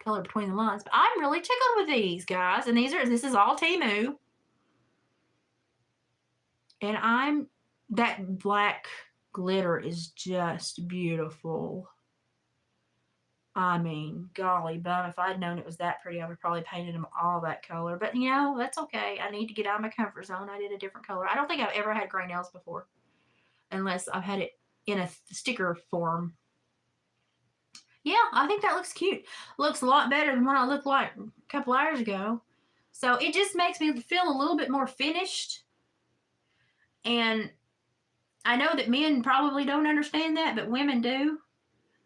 color between the lines. But I'm really tickled with these guys, and this is all Temu. And that black glitter is just beautiful. I mean, golly bum, if I'd known it was that pretty, I would probably painted them all that color. But, that's okay. I need to get out of my comfort zone. I did a different color. I don't think I've ever had gray nails before, unless I've had it in a sticker form. Yeah, I think that looks cute. Looks a lot better than what I looked like a couple hours ago. So it just makes me feel a little bit more finished. And I know that men probably don't understand that, but women do.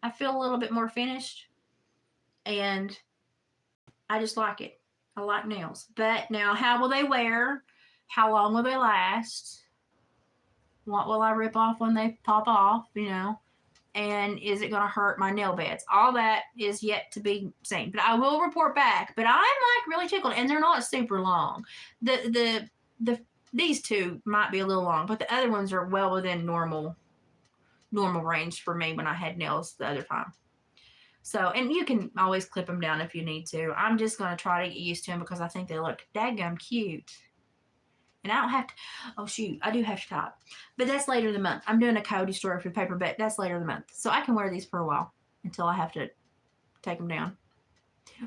I feel a little bit more finished, and I just like it. I like nails. But now, how will they wear? How long will they last? What will I rip off when they pop off, And is it going to hurt my nail beds? All that is yet to be seen. But I will report back. But I'm like really tickled, and they're not super long. These two might be a little long, but the other ones are well within normal range for me when I had nails the other time. So, and you can always clip them down if you need to. I'm just going to try to get used to them because I think they look daggum cute. And I don't have to, oh shoot, I do have to type. But that's later in the month. I'm doing a Cody story for the paper, but that's later in the month. So I can wear these for a while until I have to take them down.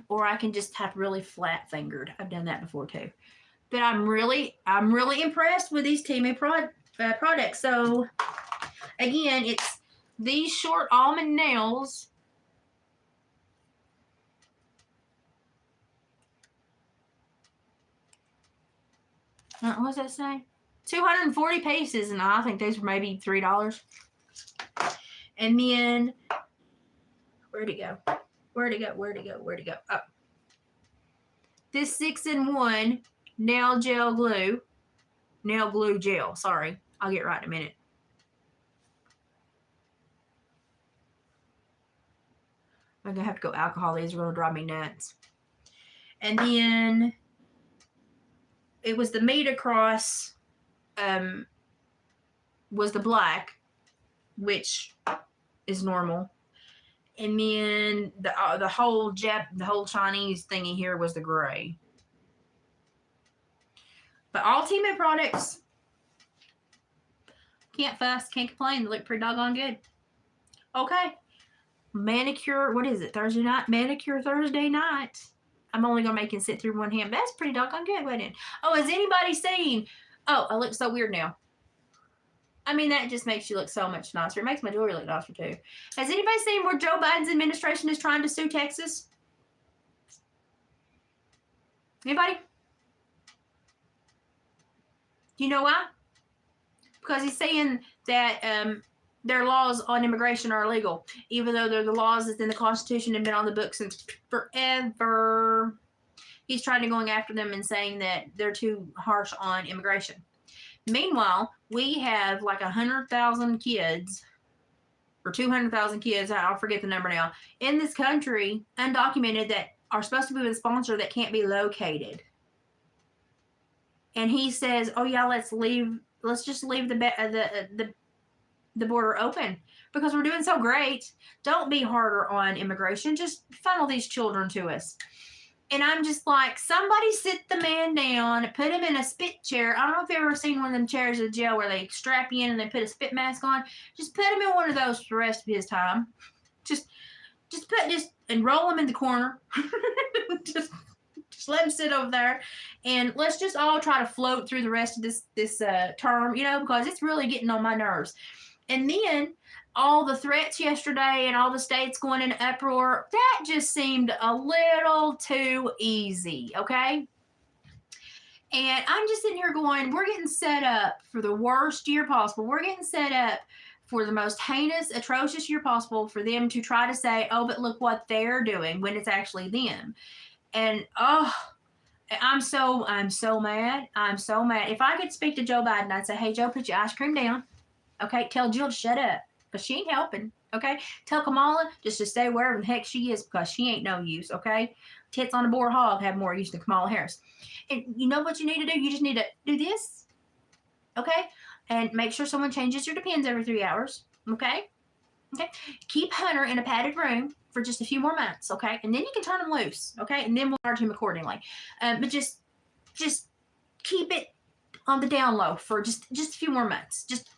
Or I can just have really flat fingered. I've done that before too. But I'm really impressed with these Temu products. So again, it's these short almond nails. What does that say? 240 pieces, and I think these were maybe $3. And then, where'd it go? Oh. This 6-in-1 nail glue gel. Sorry, I'll get right in a minute. I'm gonna have to go alcohol. These are gonna drive me nuts. And then it was the Metacross, was the black, which is normal. And then the whole Chinese thingy here was the gray. But all Temu products, can't fuss, can't complain. They look pretty doggone good. Okay. Manicure, what is it? Thursday night? Manicure Thursday night. I'm only going to make it sit through one hand. That's pretty doggone good, wasn't it? Oh, has anybody seen? Oh, I look so weird now. I mean, that just makes you look so much nicer. It makes my jewelry look nicer, too. Has anybody seen where Joe Biden's administration is trying to sue Texas? Anybody? Do you know why? Because he's saying that their laws on immigration are illegal, even though they're the laws that's in the Constitution and been on the books since forever. He's trying to going after them and saying that they're too harsh on immigration. Meanwhile, we have like 100,000 kids or 200,000 kids, I'll forget the number now, in this country, undocumented, that are supposed to be with a sponsor that can't be located. And he says, oh yeah, let's just leave the border open because we're doing so great. Don't be harder on immigration. Just funnel these children to us. And I'm just like, somebody sit the man down, put him in a spit chair. I don't know if you've ever seen one of them chairs at jail where they strap you in and they put a spit mask on. Just put him in one of those for the rest of his time. Just and roll him in the corner. just let him sit over there, and let's just all try to float through the rest of this term, because it's really getting on my nerves. And then all the threats yesterday and all the states going in uproar, that just seemed a little too easy, okay? And I'm just sitting here going, we're getting set up for the worst year possible. We're getting set up for the most heinous, atrocious year possible for them to try to say, oh, but look what they're doing when it's actually them. And I'm so mad. I'm so mad. If I could speak to Joe Biden, I'd say, hey, Joe, put your ice cream down. Okay, tell Jill to shut up because she ain't helping. Okay, tell Kamala just to stay wherever the heck she is because she ain't no use. Okay, tits on a boar hog have more use than Kamala Harris. And you know what you need to do? You just need to do this. Okay, and make sure someone changes your Depends every 3 hours. Okay, keep Hunter in a padded room for just a few more months. Okay, and then you can turn him loose. Okay, and then we'll charge him accordingly. But just keep it on the down low for just a few more months. Just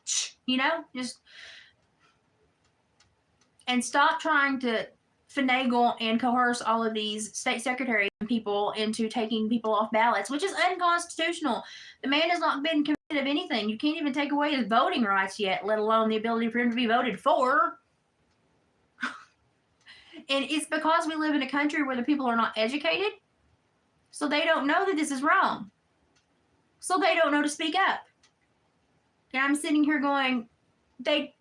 and stop trying to finagle and coerce all of these state secretaries and people into taking people off ballots, which is unconstitutional. The man has not been convicted of anything. You can't even take away his voting rights yet, let alone the ability for him to be voted for. And it's because we live in a country where the people are not educated, so they don't know that this is wrong. So they don't know to speak up. And I'm sitting here going, they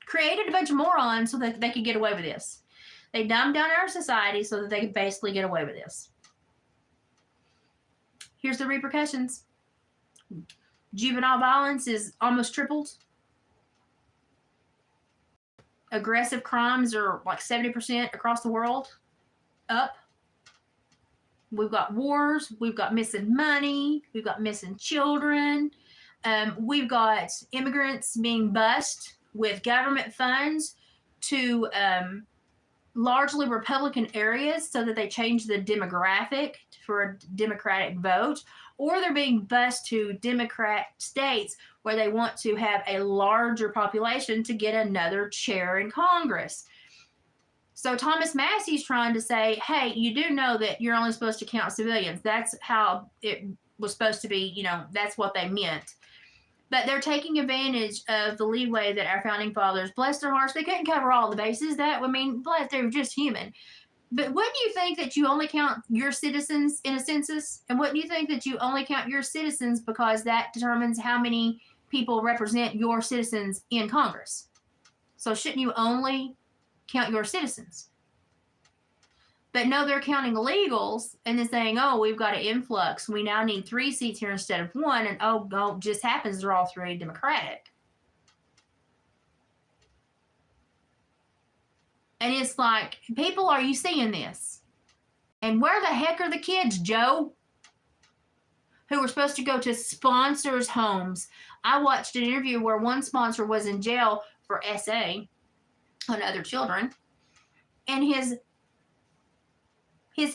created a bunch of morons so that they could get away with this. They dumbed down our society so that they could basically get away with this. Here's the repercussions. Juvenile violence is almost tripled. Aggressive crimes are like 70% across the world up. We've got wars. We've got missing money. We've got missing children. We've got immigrants being bused with government funds to largely Republican areas so that they change the demographic for a Democratic vote, or they're being bused to Democrat states where they want to have a larger population to get another chair in Congress. So Thomas Massey's trying to say, hey, you do know that you're only supposed to count civilians. That's how it was supposed to be, that's what they meant. But they're taking advantage of the leeway that our founding fathers, bless their hearts, they couldn't cover all the bases. Bless, they were just human. But wouldn't you think that you only count your citizens in a census? And wouldn't you think that you only count your citizens because that determines how many people represent your citizens in Congress? So shouldn't you only count your citizens? But no, they're counting illegals and then saying, oh, we've got an influx. We now need 3 seats here instead of 1. And just happens they're all 3 Democratic. And it's like, people, are you seeing this? And where the heck are the kids, Joe? Who were supposed to go to sponsors' homes. I watched an interview where one sponsor was in jail for SA on other children. And his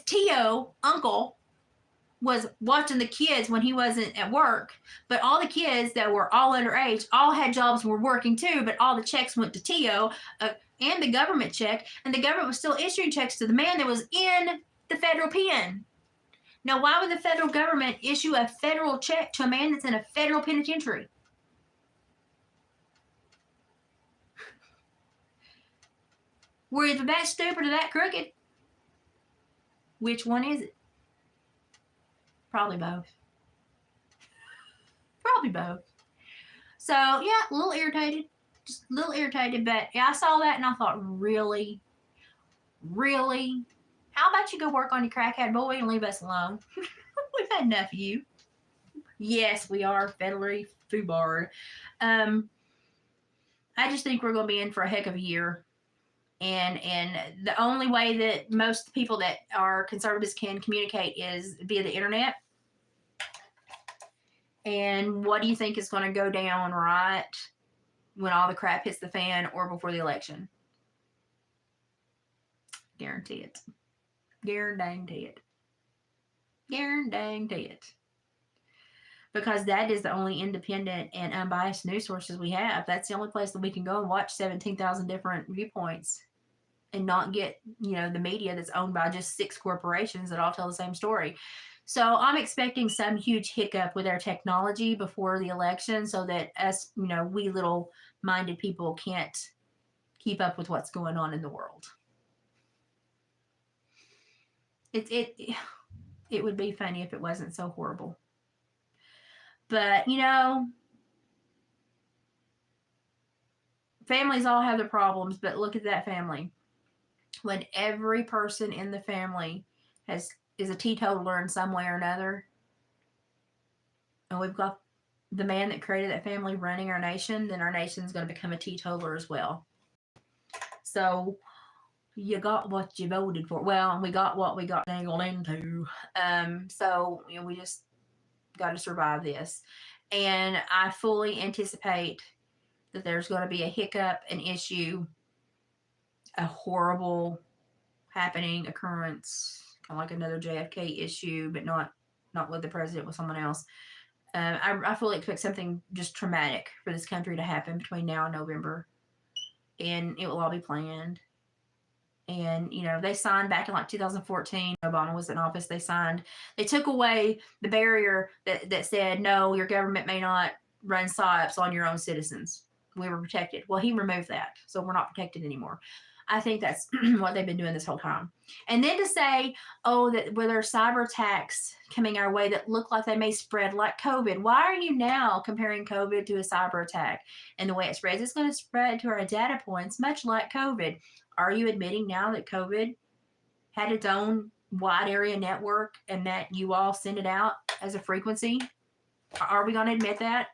Tio, uncle, was watching the kids when he wasn't at work, but all the kids that were all underage all had jobs and were working too, but all the checks went to Tio and the government check, and the government was still issuing checks to the man that was in the federal pen. Now, why would the federal government issue a federal check to a man that's in a federal penitentiary? Were you that stupid or that crooked? Which one is it? Probably both. Probably both. So, yeah, a little irritated. Just a little irritated. But yeah, I saw that and I thought, really? Really? How about you go work on your crackhead boy and leave us alone? We've had enough of you. Yes, we are federally foobarred. I just think we're going to be in for a heck of a year. And the only way that most people that are conservatives can communicate is via the internet. And what do you think is going to go down right when all the crap hits the fan or before the election? Guarantee it. Guarantee it. Guarantee it. Because that is the only independent and unbiased news sources we have. That's the only place that we can go and watch 17,000 different viewpoints and not get, the media that's owned by just 6 corporations that all tell the same story. So I'm expecting some huge hiccup with our technology before the election so that us, we little minded people can't keep up with what's going on in the world. It would be funny if it wasn't so horrible. But, you know, families all have their problems, but look at that family. When every person in the family is a teetotaler in some way or another, and we've got the man that created that family running our nation, then our nation's going to become a teetotaler as well. So you got what you voted for. Well, we got what we got dangled into. So you know, we just got to survive this. And I fully anticipate that there's going to be a hiccup, an issue, a horrible happening, occurrence, kind of like another JFK issue, but not with the president, with someone else. I fully expect something just traumatic for this country to happen between now and November, and it will all be planned. And you know, they signed back in like 2014. Obama was in office. They took away the barrier that said no, your government may not run psyops on your own citizens. We were protected. Well, he removed that, so we're not protected anymore. I think that's what they've been doing this whole time. And then to say, oh, that where there are cyber attacks coming our way that look like they may spread like COVID. Why are you now comparing COVID to a cyber attack? And the way it spreads, it's going to spread to our data points, much like COVID. Are you admitting now that COVID had its own wide area network and that you all send it out as a frequency? Are we going to admit that?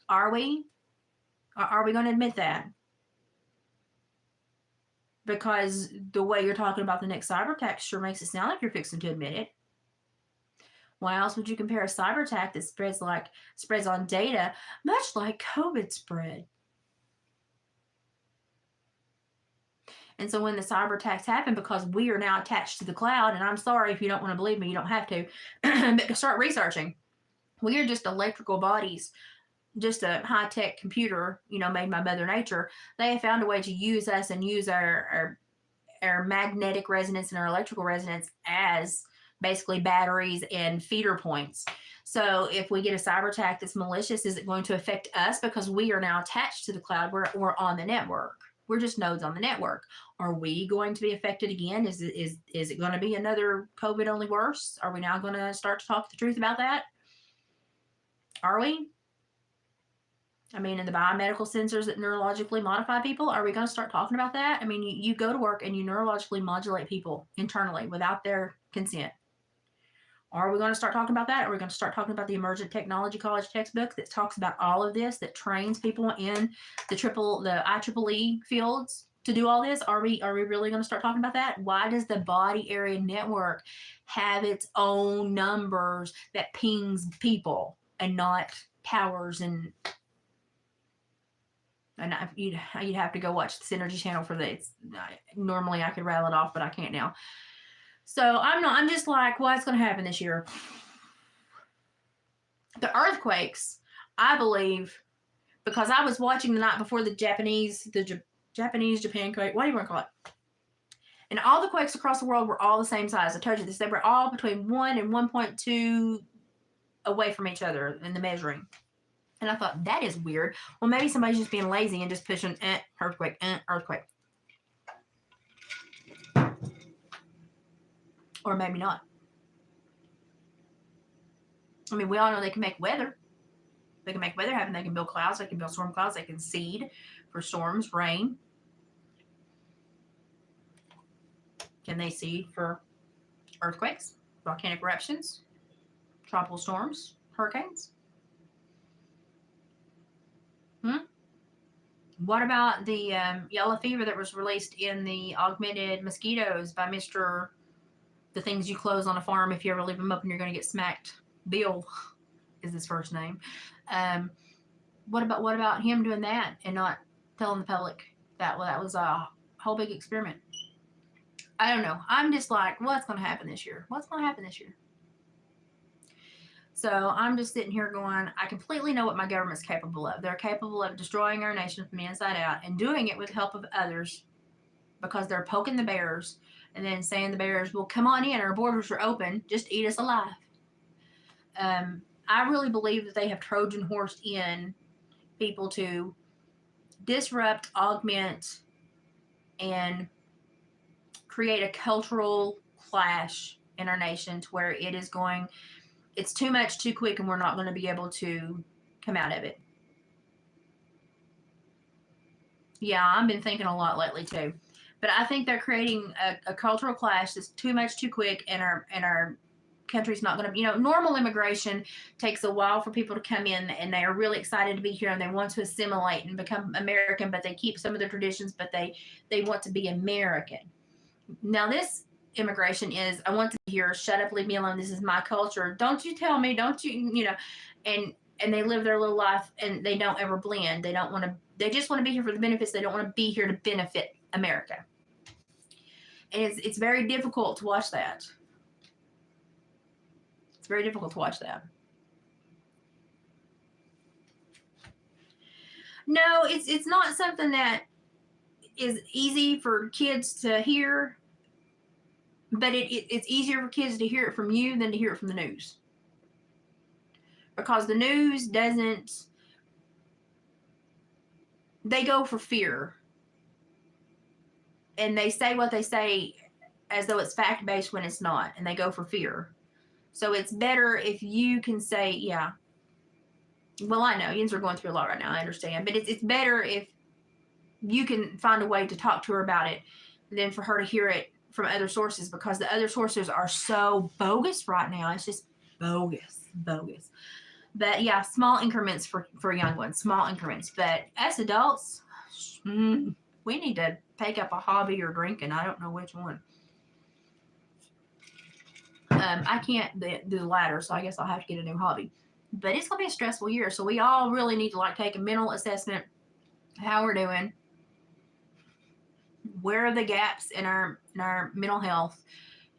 Are we? Are we going to admit that? Because the way you're talking about the next cyber attack sure makes it sound like you're fixing to admit it. Why else would you compare a cyber attack that spreads on data, much like COVID spread? And so when the cyber attacks happen, because we are now attached to the cloud, and I'm sorry if you don't want to believe me, you don't have to, but start researching. We are just electrical bodies, just a high-tech computer, you know, made by Mother Nature. They have found a way to use us and use our magnetic resonance and our electrical resonance as basically batteries and feeder points. So if we get a cyber attack that's malicious, is it going to affect us because we are now attached to the cloud? We're on the network. We're just nodes on the network. Are we going to be affected again? Is it going to be another COVID only worse? Are we now going to start to talk the truth about that? Are we? I mean, in the biomedical sensors that neurologically modify people, are we going to start talking about that? I mean, you go to work and you neurologically modulate people internally without their consent. Are we going to start talking about that? Are we going to start talking about the Emergent Technology College textbook that talks about all of this, that trains people in the IEEE fields to do all this? Are we really going to start talking about that? Why does the body area network have its own numbers that pings people and not towers and you'd have to go watch the Synergy channel for this. Normally I could rattle it off, but I can't now. So I'm just like, what's going to happen this year? The earthquakes, I believe, because I was watching the night before the Japanese Japan quake, what do you want to call it? And all the quakes across the world were all the same size. I told you this. They were all between 1 and 1.2 away from each other in the measuring. And I thought, that is weird. Well, maybe somebody's just being lazy and just pushing earthquake, earthquake. Or maybe not. I mean, we all know they can make weather. They can make weather happen. They can build clouds. They can build storm clouds. They can seed for storms, rain. Can they seed for earthquakes, volcanic eruptions, tropical storms, hurricanes? What about the yellow fever that was released in the augmented mosquitoes by Mr. The things you close on a farm if you ever leave them open, you're going to get smacked. Bill is his first name. What about him doing that and not telling the public that was a whole big experiment? I don't know. I'm just like, what's going to happen this year? What's going to happen this year? So I'm just sitting here going, I completely know what my government's capable of. They're capable of destroying our nation from the inside out and doing it with the help of others because they're poking the bears and then saying the bears, well, come on in, our borders are open, just eat us alive. I really believe that they have Trojan horsed in people to disrupt, augment, and create a cultural clash in our nation to where it's too much too quick and we're not going to be able to come out of it. Yeah, I've been thinking a lot lately too. But I think they're creating a cultural clash that's too much too quick, and our country's not going to, normal immigration takes a while for people to come in, and they are really excited to be here and they want to assimilate and become American, but they keep some of their traditions, but they want to be American. Now this immigration is, I want to be here, shut up, leave me alone, this is my culture, don't you tell me, don't you, and they live their little life and they don't ever blend. They just want to be here for the benefits. They don't want to be here to benefit America. And it's very difficult to watch that. It's very difficult to watch that. No, it's not something that is easy for kids to hear, but it's easier for kids to hear it from you than to hear it from the news. Because the news doesn't, they go for fear. And they say what they say as though it's fact-based when it's not, and they go for fear. So it's better if you can say, yeah, well, I know yins are going through a lot right now, I understand, but it's better if you can find a way to talk to her about it than for her to hear it from other sources, because the other sources are so bogus right now. It's just bogus. But yeah, small increments for young ones, small increments. But as adults, we need to take up a hobby or drinking. I don't know which one. I can't do the latter, so I guess I'll have to get a new hobby. But it's going to be a stressful year, so we all really need to take a mental assessment, how we're doing, where are the gaps in our mental health,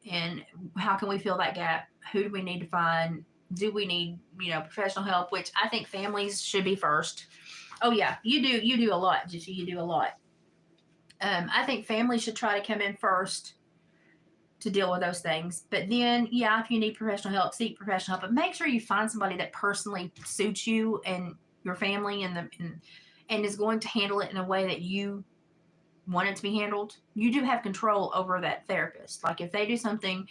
and how can we fill that gap? Who do we need to find? Do we need, professional help, which I think families should be first. Oh yeah, you do a lot, Jesse, you do a lot. I think families should try to come in first to deal with those things. But then, yeah, if you need professional help, seek professional help. But make sure you find somebody that personally suits you and your family and is going to handle it in a way that you want it to be handled. You do have control over that therapist. Like if they do something,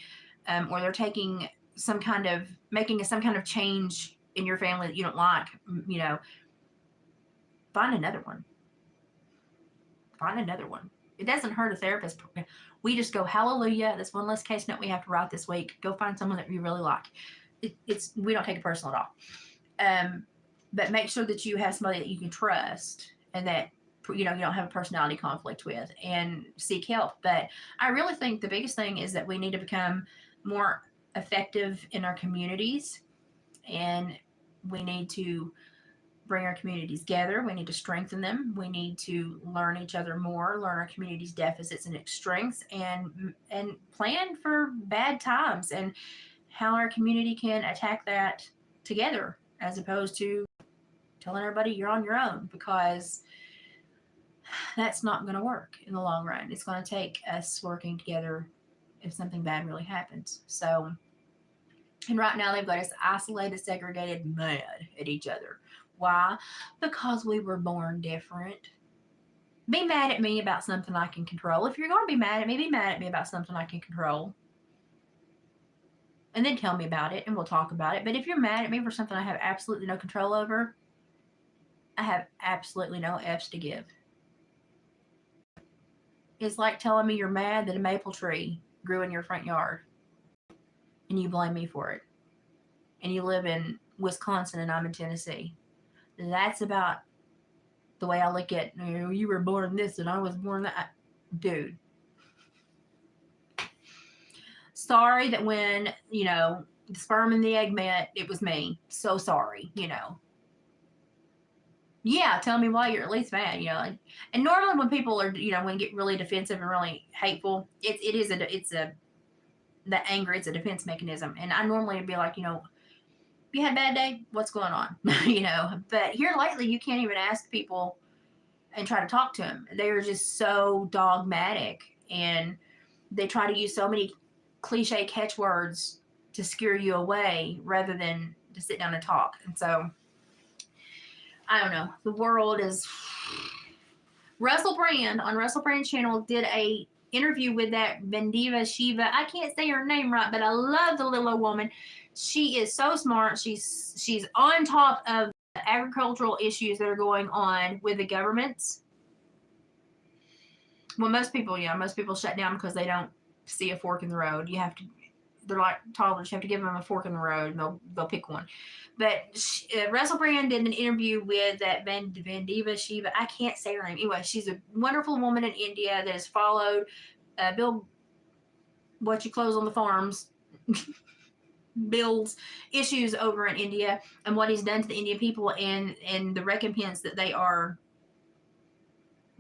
or they're making some kind of change in your family that you don't like, find another one. It doesn't hurt a therapist. We just go, hallelujah, that's one less case note we have to write this week. Go find someone that you really like. We don't take it personal at all. But make sure that you have somebody that you can trust and that you don't have a personality conflict with, and seek help. But I really think the biggest thing is that we need to become more effective in our communities, and we need to bring our communities together. We need to strengthen them. We need to learn each other more, learn our community's deficits and its strengths, and plan for bad times and how our community can attack that together, as opposed to telling everybody you're on your own, because that's not going to work in the long run. It's going to take us working together if something bad really happens. So, and right now they've got us isolated, segregated, mad at each other. Why? Because we were born different. Be mad at me about something I can control. If you're going to be mad at me about something I can control. And then tell me about it and we'll talk about it. But if you're mad at me for something I have absolutely no control over, I have absolutely no F's to give. It's like telling me you're mad that a maple tree grew in your front yard and you blame me for it. And you live in Wisconsin and I'm in Tennessee. That's about the way I look at, you were born this and I was born that. Dude. Sorry that when, the sperm and the egg met, it was me. So sorry, Yeah, tell me why you're at least mad, And normally when people are, when get really defensive and really hateful, the anger, it's a defense mechanism. And I normally would be like, you had a bad day? What's going on? But here lately, you can't even ask people and try to talk to them. They are just so dogmatic, and they try to use so many cliche catchwords to scare you away rather than to sit down and talk. And so, I don't know. The world is... Russell Brand on Russell Brand's channel did a interview with that Vendiva Shiva. I can't say her name right, but I love the little old woman. She is so smart. She's on top of the agricultural issues that are going on with the governments. Well, most people shut down because they don't see a fork in the road. They're like toddlers. You have to give them a fork in the road, and they'll pick one. But Russell Brand did an interview with that Vendiva Shiva. I can't say her name. Anyway, she's a wonderful woman in India that has followed Bill, what you close on the farms, Bill's issues over in India and what he's done to the Indian people and the recompense that they are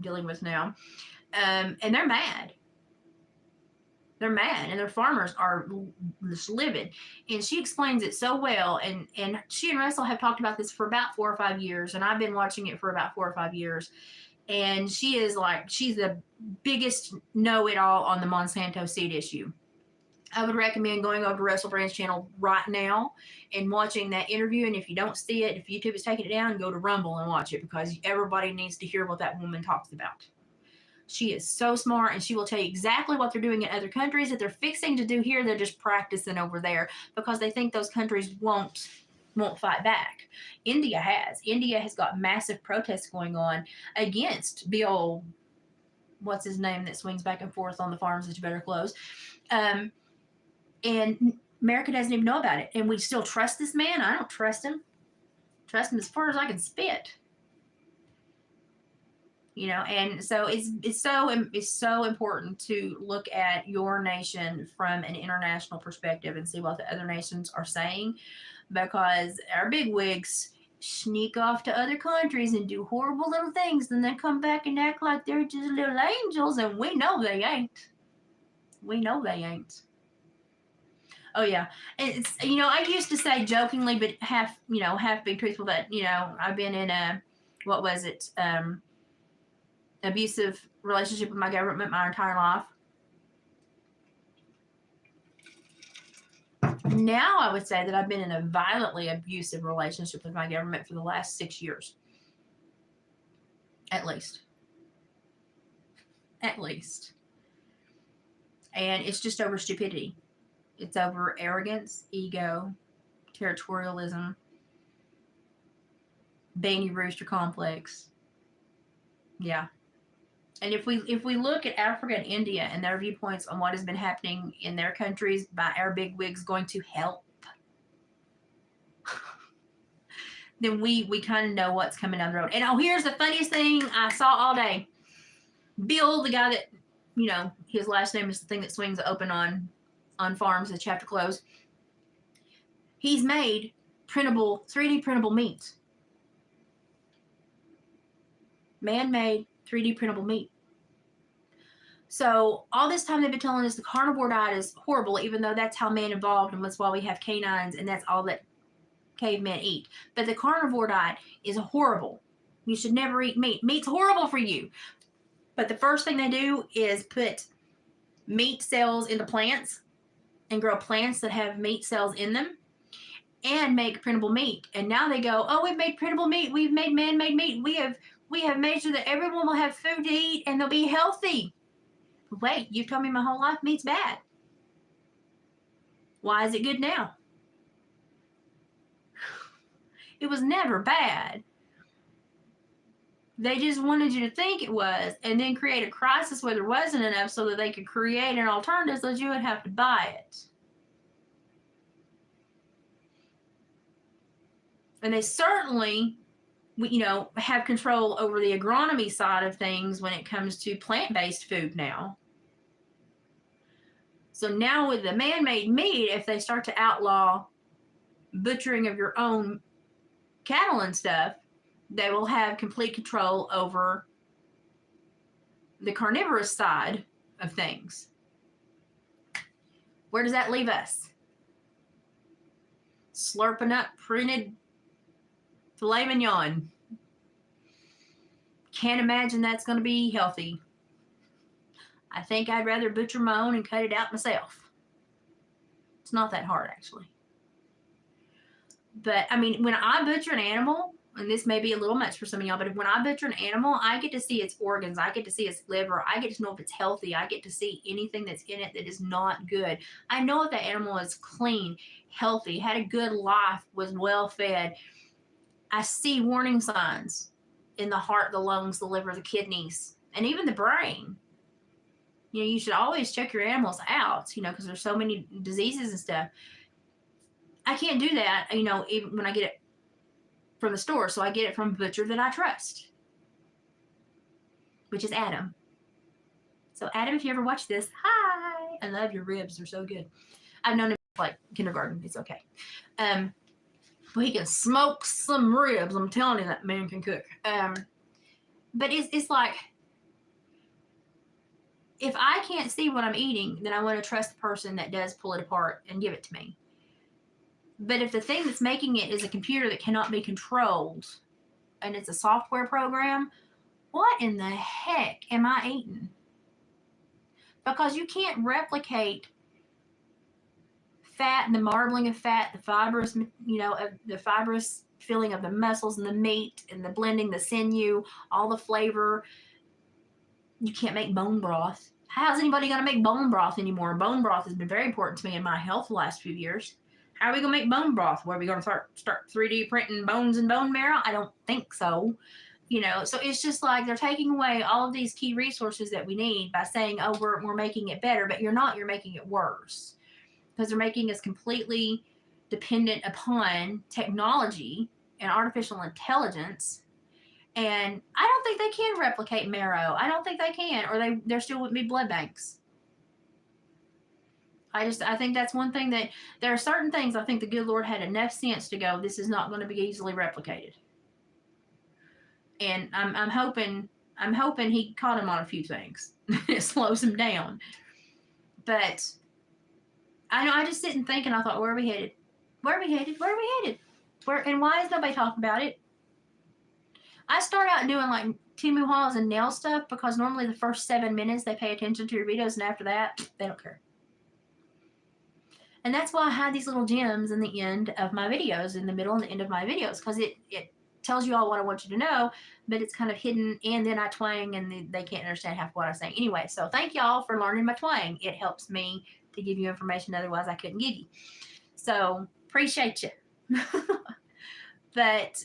dealing with now. And they're mad. They're mad, and their farmers are just livid. And she explains it so well. And she and Russell have talked about this for about 4 or 5 years, and I've been watching it for about 4 or 5 years. And she's the biggest know-it-all on the Monsanto seed issue. I would recommend going over to Russell Brand's channel right now and watching that interview. And if you don't see it, if YouTube is taking it down, go to Rumble and watch it, because everybody needs to hear what that woman talks about. She is so smart, and she will tell you exactly what they're doing in other countries that they're fixing to do here. They're just practicing over there because they think those countries won't fight back. India has got massive protests going on against Bill, what's his name, that swings back and forth on the farms that you better close. And America doesn't even know about it. And we still trust this man? I don't trust him. Trust him as far as I can spit. And so it's so important to look at your nation from an international perspective and see what the other nations are saying, because our big wigs sneak off to other countries and do horrible little things, and then come back and act like they're just little angels, and we know they ain't. Oh yeah, it's I used to say jokingly, but half being truthful, that I've been in a abusive relationship with my government my entire life. Now I would say that I've been in a violently abusive relationship with my government for the last 6 years. At least. And it's just over stupidity. It's over arrogance, ego, territorialism, Banny Rooster complex. Yeah. And if we look at Africa and India and their viewpoints on what has been happening in their countries by our big wigs going to help, then we kind of know what's coming down the road. And here's the funniest thing I saw all day. Bill, the guy that, his last name is the thing that swings open on farms that you have to close. He's made 3D printable meat. Man-made 3D printable meat. So all this time they've been telling us the carnivore diet is horrible, even though that's how man evolved and that's why we have canines and that's all that cavemen eat. But the carnivore diet is horrible. You should never eat meat. Meat's horrible for you. But the first thing they do is put meat cells into plants and grow plants that have meat cells in them and make printable meat. And now they go, oh, we've made printable meat. We've made man-made meat. We have made sure that everyone will have food to eat and they'll be healthy. Wait, you've told me my whole life meat's bad. Why is it good now? It was never bad. They just wanted you to think it was and then create a crisis where there wasn't enough so that they could create an alternative so that you would have to buy it. And they certainly, have control over the agronomy side of things when it comes to plant-based food now. So now with the man-made meat, if they start to outlaw butchering of your own cattle and stuff, they will have complete control over the carnivorous side of things. Where does that leave us? Slurping up printed filet mignon. Can't imagine that's going to be healthy. I think I'd rather butcher my own and cut it out myself. It's not that hard, actually. But, when I butcher an animal, and this may be a little much for some of y'all, but when I butcher an animal, I get to see its organs. I get to see its liver. I get to know if it's healthy. I get to see anything that's in it that is not good. I know if that animal is clean, healthy, had a good life, was well fed. I see warning signs in the heart, the lungs, the liver, the kidneys, and even the brain. You know, you should always check your animals out, you know, because there's so many diseases and stuff. I can't do that, you know, even when I get it from the store. So I get it from a butcher that I trust, which is Adam. So Adam, if you ever watch this, hi. I love your ribs. They're so good. I've known him like kindergarten. It's okay. But he can smoke some ribs. I'm telling you, that man can cook. But it's like, if I can't see what I'm eating, then I want to trust the person that does pull it apart and give it to me. But if the thing that's making it is a computer that cannot be controlled and it's a software program, what in the heck am I eating? Because you can't replicate fat and the marbling of fat, the fibrous, you know, the fibrous feeling of the muscles and the meat and the blending, the sinew, all the flavor. You can't make bone broth. How's anybody going to make bone broth anymore? Bone broth has been very important to me in my health the last few years. How are we going to make bone broth? Where are we going to start 3D printing bones and bone marrow? I don't think so. You know, so it's just like they're taking away all of these key resources that we need by saying, oh, we're making it better, but you're not. You're making it worse, because they're making us completely dependent upon technology and artificial intelligence. And I don't think they can replicate marrow. I don't think they can, or there still wouldn't be blood banks. I think that's one thing, that there are certain things I think the good Lord had enough sense to go, this is not going to be easily replicated. And I'm hoping he caught him on a few things. It slows him down. But I know, I just sit and think, and I thought, where are we headed? Where are we headed? Where are we headed? And why is nobody talking about it? I start out doing like Temu hauls and nail stuff because normally the first 7 minutes they pay attention to your videos, and after that, they don't care. And that's why I had these little gems in the end of my videos, in the middle and the end of my videos, because it tells you all what I want you to know, but it's kind of hidden, and then I twang, and they can't understand half what I'm saying. Anyway, so thank y'all for learning my twang. It helps me to give you information otherwise I couldn't give you. So appreciate you. But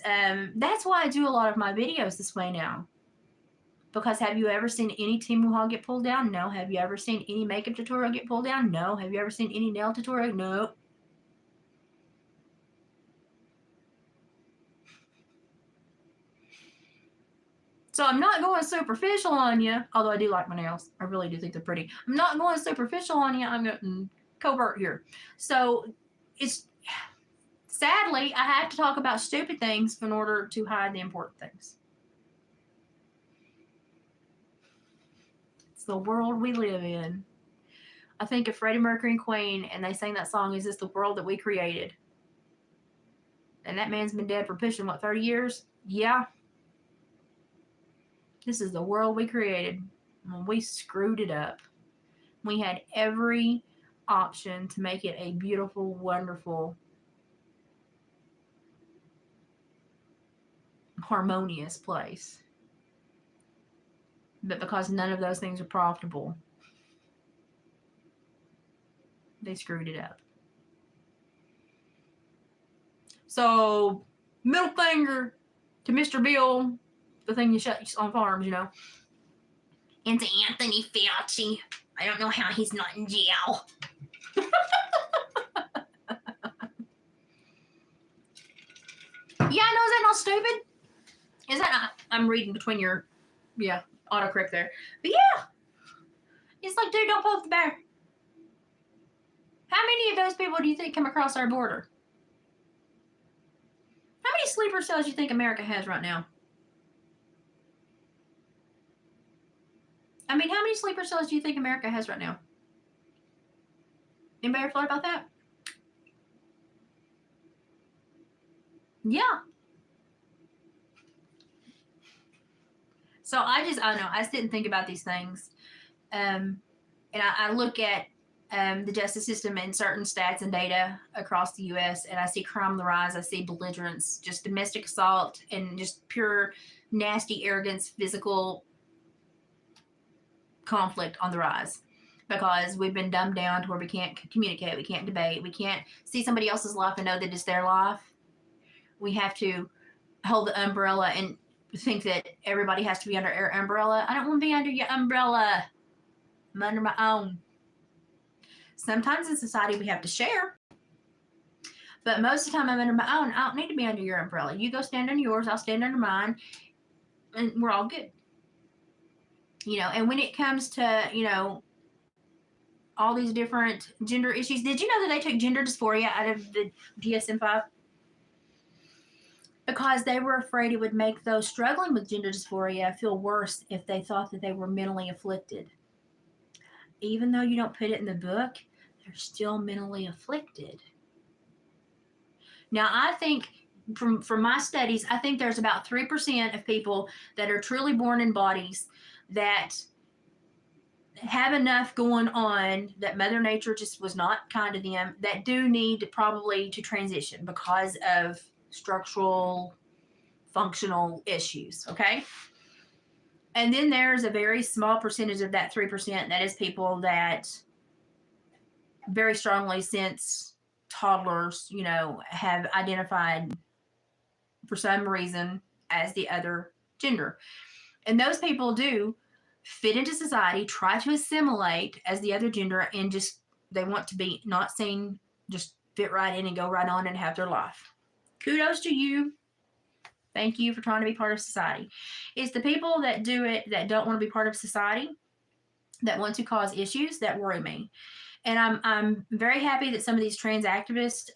that's why I do a lot of my videos this way now. Because have you ever seen any Temu haul get pulled down? No. Have you ever seen any makeup tutorial get pulled down? No. Have you ever seen any nail tutorial? No. So I'm not going superficial on you, although I do like my nails. I really do think they're pretty. I'm not going superficial on you. I'm going covert here. So it's, sadly, I have to talk about stupid things in order to hide the important things. It's the world we live in. I think of Freddie Mercury and Queen, and they sang that song, Is This the World That We Created? And that man's been dead for pushing, what, 30 years? Yeah. This is the world we created. We screwed it up. We had every option to make it a beautiful, wonderful, harmonious place. But because none of those things are profitable, they screwed it up. So, middle finger to Mr. Bill, the thing you shut on farms, you know. And to Anthony Fauci. I don't know how he's not in jail. Yeah, I know, is that not stupid? Is that not? I'm reading between your, yeah, autocorrect there. But yeah, it's like, dude, don't poke the bear. How many of those people do you think come across our border? How many sleeper cells do you think America has right now? I mean, how many sleeper cells do you think America has right now? Anybody ever thought about that? Yeah. So I know, I sit and think about these things. And I look at the justice system and certain stats and data across the U.S., and I see crime on the rise. I see belligerence, just domestic assault, and just pure nasty arrogance, physical conflict on the rise because we've been dumbed down to where we can't communicate, we can't debate, we can't see somebody else's life and know that it's their life. We have to hold the umbrella and think that everybody has to be under our umbrella. I don't want to be under your umbrella. I'm under my own. Sometimes in society we have to share, but most of the time I'm under my own. I don't need to be under your umbrella. You go stand under yours, I'll stand under mine, and we're all good. And when it comes to, all these different gender issues, did you know that they took gender dysphoria out of the DSM-5? Because they were afraid it would make those struggling with gender dysphoria feel worse if they thought that they were mentally afflicted. Even though you don't put it in the book, they're still mentally afflicted. Now, I think from my studies, I think there's about 3% of people that are truly born in bodies that have enough going on that Mother Nature just was not kind to them, that do need probably to transition because of structural, functional issues, okay? And then there's a very small percentage of that 3% that is people that very strongly since toddlers, have identified for some reason as the other gender. And those people do fit into society, try to assimilate as the other gender, and just they want to be not seen, just fit right in and go right on and have their life. Kudos to you. Thank you for trying to be part of society. It's the people that do it that don't want to be part of society, that want to cause issues, that worry me. And I'm very happy that some of these trans activists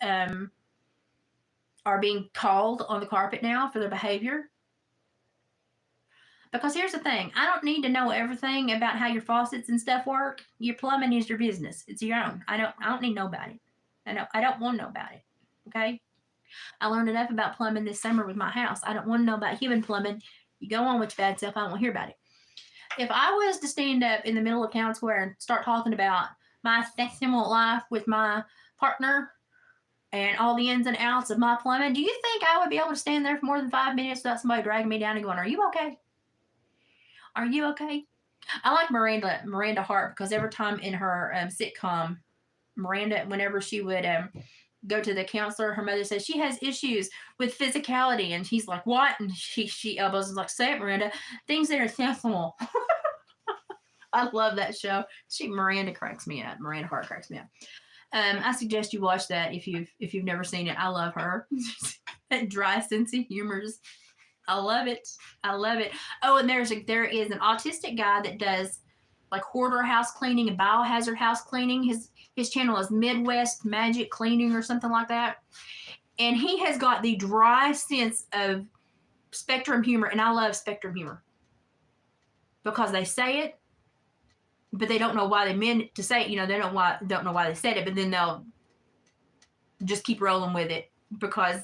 are being called on the carpet now for their behavior. Because here's the thing, I don't need to know everything about how your faucets and stuff work. Your plumbing is your business. It's your own. I don't need to know about it. I don't want to know about it. Okay? I learned enough about plumbing this summer with my house. I don't want to know about human plumbing. You go on with your bad self. I don't want to hear about it. If I was to stand up in the middle of town square and start talking about my sexual life with my partner and all the ins and outs of my plumbing, do you think I would be able to stand there for more than 5 minutes without somebody dragging me down and going, "Are you okay? Are you okay?" I like Miranda Hart because every time in her sitcom, Miranda, whenever she would go to the counselor, her mother says she has issues with physicality, and he's like, "What?" And she elbows and is like, "Say it, Miranda. Things that are sexual." I love that show. Miranda cracks me up. Miranda Hart cracks me up. I suggest you watch that if you've never seen it. I love her. That dry sense of humor. I love it. I love it. Oh, and there is an autistic guy that does like hoarder house cleaning and biohazard house cleaning. His channel is Midwest Magic Cleaning or something like that. And he has got the dry sense of spectrum humor, and I love spectrum humor because they say it, but they don't know why they meant to say it. They don't know why they said it, but then they'll just keep rolling with it because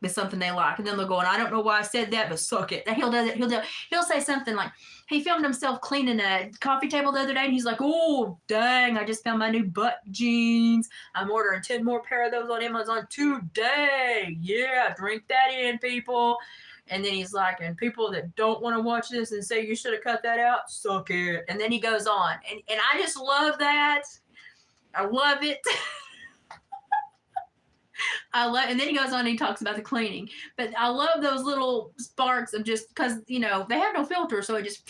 it's something they like. And then they'll go, "And I don't know why I said that, but suck it." And he'll say something like, he filmed himself cleaning a coffee table the other day, and he's like, "Oh, dang, I just found my new butt jeans. I'm ordering 10 more pair of those on Amazon today. Yeah, drink that in, people." And then he's like, "And people that don't want to watch this and say you should have cut that out, suck it." And then he goes on. And I just love that. I love it. And then he goes on and he talks about the cleaning. But I love those little sparks of just because, they have no filter. So it just,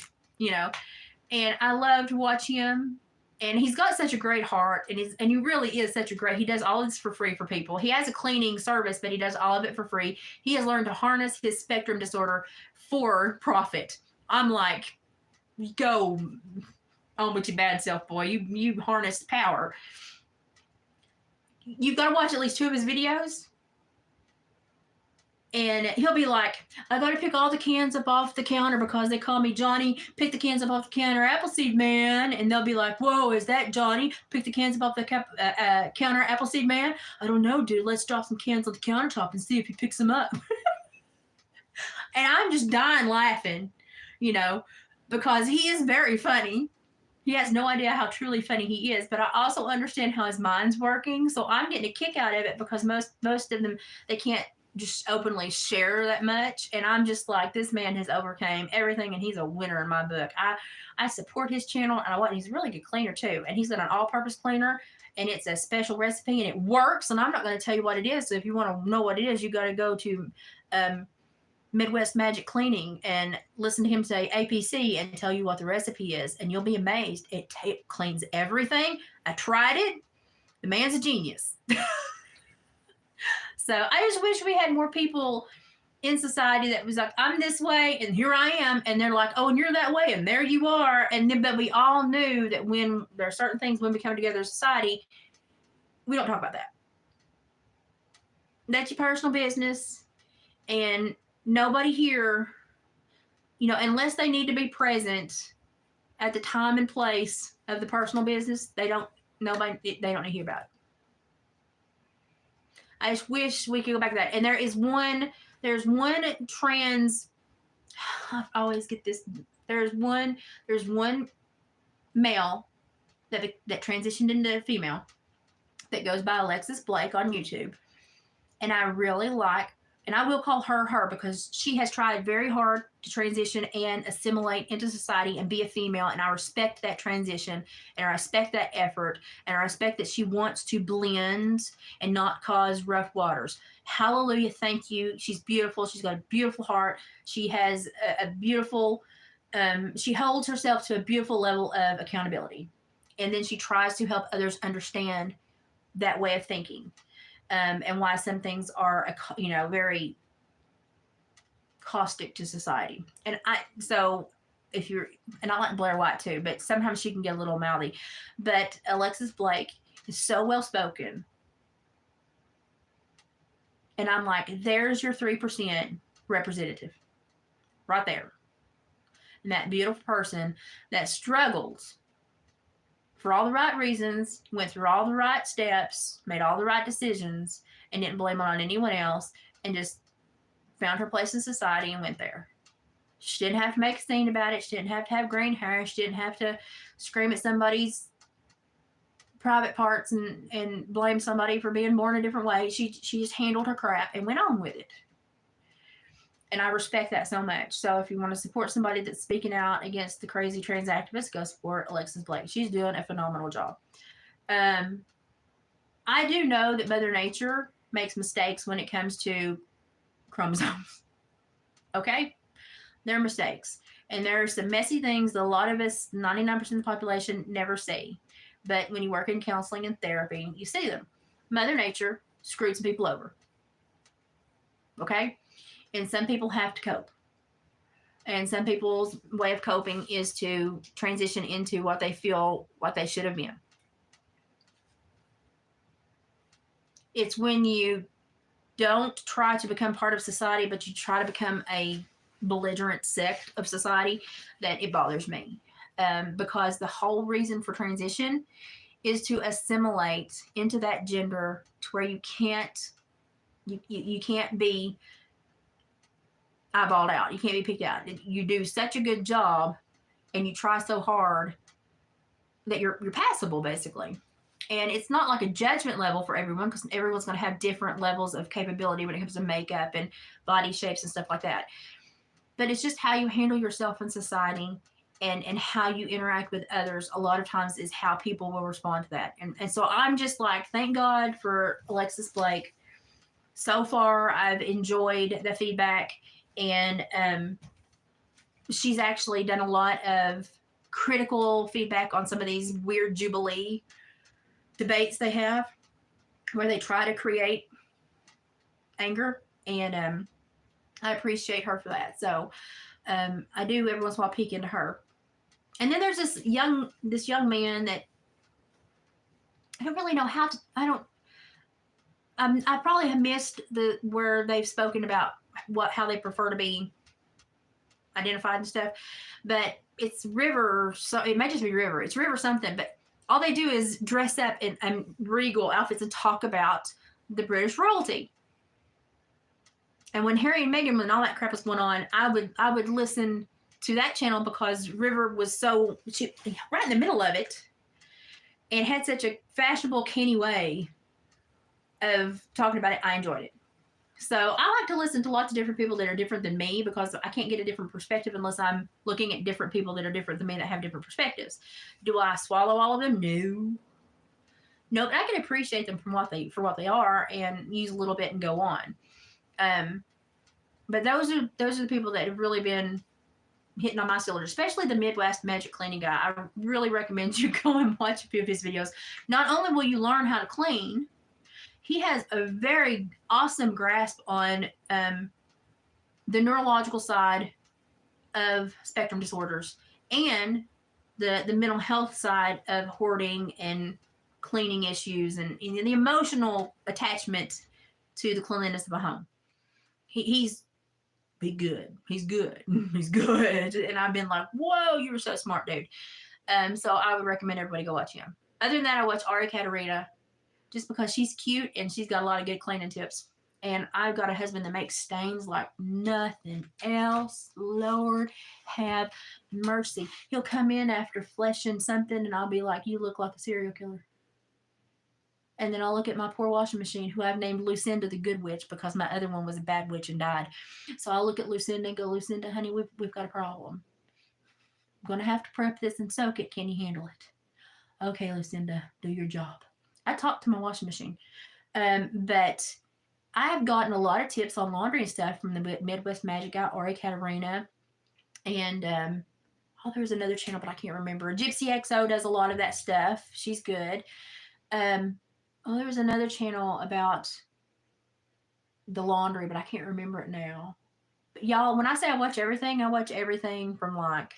and I love to watch him. And he's got such a great heart. And he really is he does all this for free for people. He has a cleaning service, but he does all of it for free. He has learned to harness his spectrum disorder for profit. I'm like, go on with your bad self, boy. You harnessed power. You've got to watch at least 2 of his videos. And he'll be like, "I got to pick all the cans up off the counter because they call me Johnny. Pick the cans up off the counter, Appleseed Man." And they'll be like, "Whoa, is that Johnny? Pick the cans up off the counter, Appleseed Man." "I don't know, dude. Let's drop some cans on the countertop and see if he picks them up." And I'm just dying laughing, because he is very funny. He has no idea how truly funny he is, but I also understand how his mind's working. So I'm getting a kick out of it because most of them, they can't just openly share that much. And I'm just like, this man has overcame everything and he's a winner in my book. I support his channel and he's a really good cleaner too. And he's got an all-purpose cleaner and it's a special recipe and it works. And I'm not going to tell you what it is. So if you want to know what it is, you got to go to Midwest Magic Cleaning and listen to him say APC and tell you what the recipe is, and you'll be amazed. It cleans everything. I tried it. The man's a genius. So I just wish we had more people in society that was like, I'm this way and here I am, and they're like, oh, and you're that way and there you are. And then, but we all knew that when there are certain things, when we come together as society, we don't talk about that. That's your personal business, and nobody here, unless they need to be present at the time and place of the personal business, they don't need to hear about it. I just wish we could go back to that. And there's one trans, I always get this, there's one male that transitioned into female that goes by Alexis Blake on YouTube. And I really like, and I will call her because she has tried very hard to transition and assimilate into society and be a female. And I respect that transition and I respect that effort. And I respect that she wants to blend and not cause rough waters. Hallelujah. Thank you. She's beautiful. She's got a beautiful heart. She has a beautiful, she holds herself to a beautiful level of accountability. And then she tries to help others understand that way of thinking. And why some things are, very caustic to society. And I like Blair White too, but sometimes she can get a little mouthy. But Alexis Blake is so well spoken. And I'm like, there's your 3% representative right there. And that beautiful person that struggles for all the right reasons, went through all the right steps, made all the right decisions, and didn't blame it on anyone else, and just found her place in society and went there. She didn't have to make a scene about it. She didn't have to have green hair. She didn't have to scream at somebody's private parts and blame somebody for being born a different way. She just handled her crap and went on with it. And I respect that so much. So if you want to support somebody that's speaking out against the crazy trans activists, go support Alexis Blake. She's doing a phenomenal job. I do know that Mother Nature makes mistakes when it comes to chromosomes. Okay? There are mistakes. And there are some messy things that a lot of us, 99% of the population, never see. But when you work in counseling and therapy, you see them. Mother Nature screwed some people over. Okay? And some people have to cope. And some people's way of coping is to transition into what they feel what they should have been. It's when you don't try to become part of society, but you try to become a belligerent sect of society that it bothers me. Because the whole reason for transition is to assimilate into that gender to where you can't be eyeballed out. You can't be picked out. You do such a good job and you try so hard that you're passable, basically. And it's not like a judgment level for everyone, because everyone's going to have different levels of capability when it comes to makeup and body shapes and stuff like that. But it's just how you handle yourself in society and how you interact with others a lot of times is how people will respond to that. And so I'm just like, thank God for Alexis Blake. So far, I've enjoyed the feedback. And she's actually done a lot of critical feedback on some of these weird Jubilee debates they have, where they try to create anger. And I appreciate her for that. So I do every once in a while peek into her. And then there's this young man that I don't really know how to. I probably have missed where they've spoken about how they prefer to be identified and stuff, but it's River. So it may just be River. It's River something, but all they do is dress up in regal outfits and talk about the British royalty. And when Harry and Meghan and all that crap was going on, I would listen to that channel because River was right in the middle of it and had such a fashionable, canny way of talking about it. I enjoyed it. So I like to listen to lots of different people that are different than me because I can't get a different perspective unless I'm looking at different people that are different than me that have different perspectives. Do I swallow all of them? No, but I can appreciate them for what they are and use a little bit and go on. But those are the people that have really been hitting on my cylinders, especially the Midwest Magic Cleaning guy. I really recommend you go and watch a few of his videos. Not only will you learn how to clean, he has a very awesome grasp on the neurological side of spectrum disorders and the mental health side of hoarding and cleaning issues and the emotional attachment to the cleanliness of a home. He's good. He's good. He's good. And I've been like, whoa, you were so smart, dude. So I would recommend everybody go watch him. Other than that, I watch Ari Katerina just because she's cute and she's got a lot of good cleaning tips. And I've got a husband that makes stains like nothing else. Lord have mercy. He'll come in after fleshing something and I'll be like, you look like a serial killer. And then I'll look at my poor washing machine, who I've named Lucinda the Good Witch because my other one was a bad witch and died. So I'll look at Lucinda and go, Lucinda, honey, we've got a problem. I'm going to have to prep this and soak it. Can you handle it? Okay, Lucinda, do your job. I talk to my washing machine. But I have gotten a lot of tips on laundry and stuff from the Midwest Magic guy, Ari Katerina. And there's another channel, but I can't remember. Gypsy XO does a lot of that stuff. She's good. There was another channel about the laundry, but I can't remember it now. But y'all, when I say I watch everything from like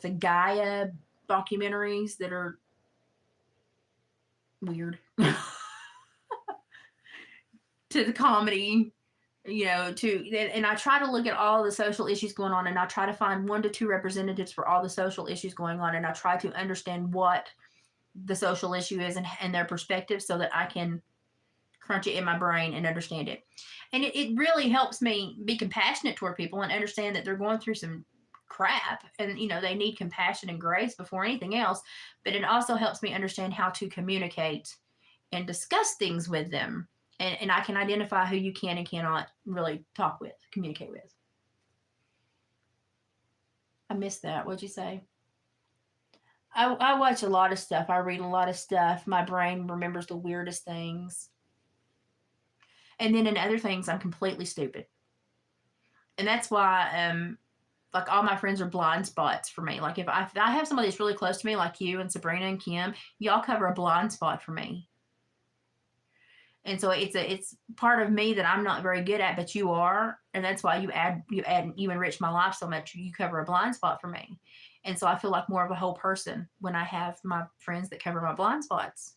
the Gaia documentaries that are weird to the comedy, and I try to look at all the social issues going on, and I try to find 1 to 2 representatives for all the social issues going on, and I try to understand what the social issue is and their perspective so that I can crunch it in my brain and understand it. And it really helps me be compassionate toward people and understand that they're going through some crap and, they need compassion and grace before anything else. But it also helps me understand how to communicate and discuss things with them. And I can identify who you can and cannot really communicate with. I missed that. What'd you say? I watch a lot of stuff. I read a lot of stuff. My brain remembers the weirdest things. And then in other things, I'm completely stupid. And that's why, all my friends are blind spots for me. Like if I have somebody that's really close to me, like you and Sabrina and Kim, y'all cover a blind spot for me. And so it's part of me that I'm not very good at, but you are. And that's why you enrich my life so much. You cover a blind spot for me. And so I feel like more of a whole person when I have my friends that cover my blind spots.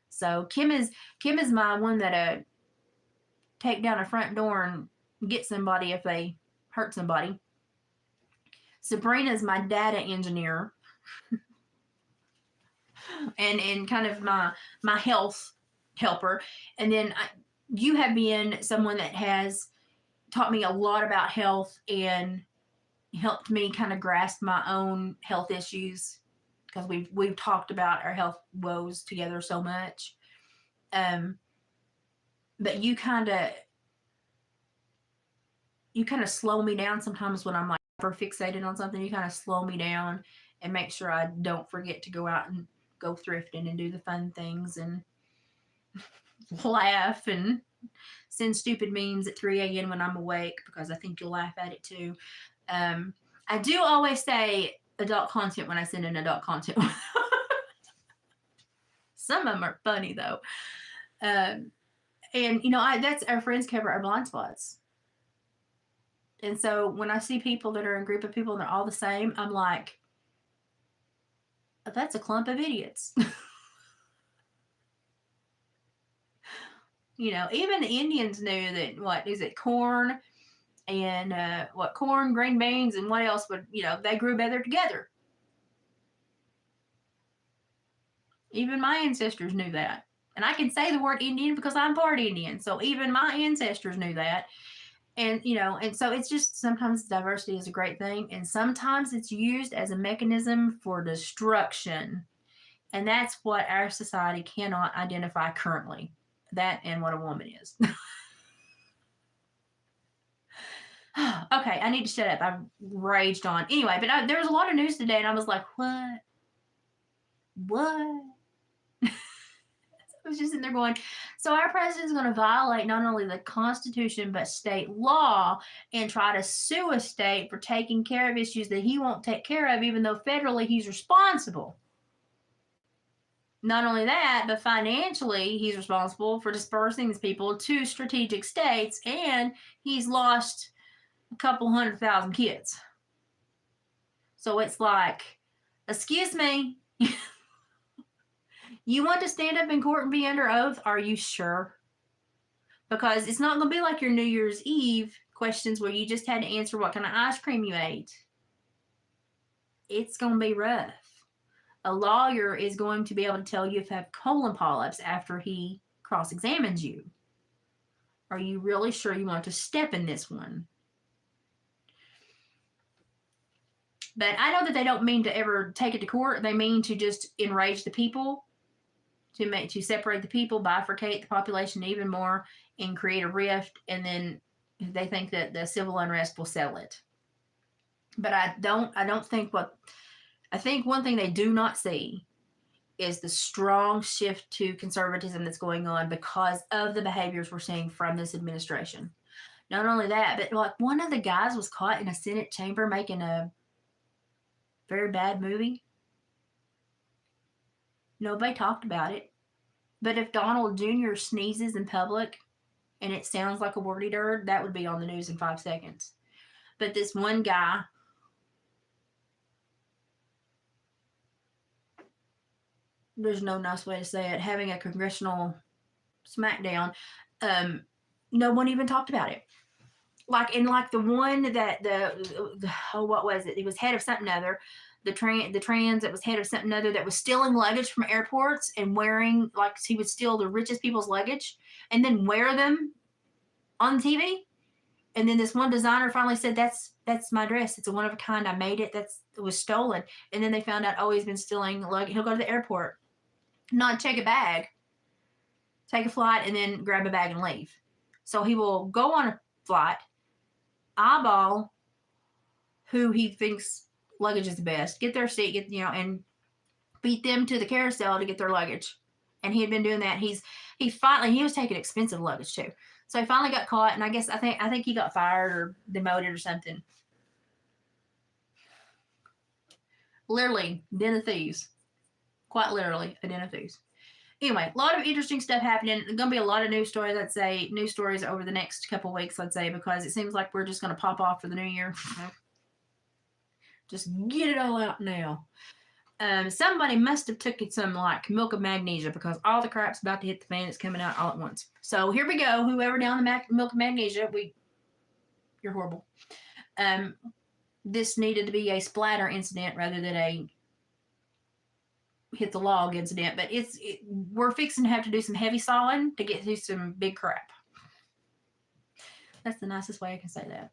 So Kim is my one that take down a front door and get somebody if they hurt somebody. Sabrina's my data engineer. and kind of my health helper. And then you have been someone that has taught me a lot about health and helped me kind of grasp my own health issues because we've talked about our health woes together so much. But you kind of slow me down sometimes when I'm like super fixated on something. You kind of slow me down and make sure I don't forget to go out and go thrifting and do the fun things and laugh and send stupid memes at 3 a.m. when I'm awake because I think you'll laugh at it too. I do always say adult content when I send in adult content. Some of them are funny though. And that's our friends cover our blind spots. And so when I see people that are in a group of people and they're all the same, I'm like, that's a clump of idiots. Even the Indians knew that corn and corn, green beans, and what else would, they grew better together. Even my ancestors knew that. And I can say the word Indian because I'm part Indian. So even my ancestors knew that. And, you know, and so it's just sometimes diversity is a great thing, and sometimes it's used as a mechanism for destruction. And that's what our society cannot identify currently. That and what a woman is. Okay, I need to shut up. I've raged on. Anyway, but there was a lot of news today, and I was like, what? What? I was just sitting there going, so our president is going to violate not only the Constitution, but state law and try to sue a state for taking care of issues that he won't take care of, even though federally he's responsible. Not only that, but financially, he's responsible for dispersing these people to strategic states, and he's lost a couple 100,000 kids. So it's like, excuse me, you want to stand up in court and be under oath? Are you sure? Because it's not going to be like your New Year's Eve questions where you just had to answer what kind of ice cream you ate. It's going to be rough. A lawyer is going to be able to tell you if you have colon polyps after he cross-examines you. Are you really sure you want to step in this one? But I know that they don't mean to ever take it to court. They mean to just enrage the people, to separate the people, bifurcate the population even more, and create a rift. And then they think that the civil unrest will settle it. But I don't think I think one thing they do not see is the strong shift to conservatism that's going on because of the behaviors we're seeing from this administration. Not only that, but like one of the guys was caught in a Senate chamber making a very bad movie. Nobody talked about it. But if Donald Jr. sneezes in public and it sounds like a wordy dirt, that would be on the news in 5 seconds. But this one guy, there's no nice way to say it, having a congressional smackdown, no one even talked about it. Like the one that what was it? It was head of something other. The trans that was head of something other that was stealing luggage from airports and wearing, like, he would steal the richest people's luggage and then wear them on TV. And then this one designer finally said, that's my dress. It's a one of a kind. I made it. It was stolen. And then they found out, oh, he's been stealing luggage. He'll go to the airport, not take a bag, take a flight, and then grab a bag and leave. So he will go on a flight, eyeball who he thinks luggage is the best, get their seat, and beat them to the carousel to get their luggage. And he had been doing that. He was taking expensive luggage too. So he finally got caught, and I think he got fired or demoted or something. Literally, den of thieves. Quite literally, a den of thieves. Anyway, a lot of interesting stuff happening. There's going to be a lot of news stories, I'd say, news stories over the next couple of weeks, I'd say, because it seems like we're just going to pop off for the new year. Just get it all out now. Somebody must have taken some like milk of magnesia because all the crap's about to hit the fan. It's coming out all at once. So here we go. Whoever down the milk of magnesia, you're horrible. This needed to be a splatter incident rather than a hit the log incident. But we're fixing to have to do some heavy sawing to get through some big crap. That's the nicest way I can say that.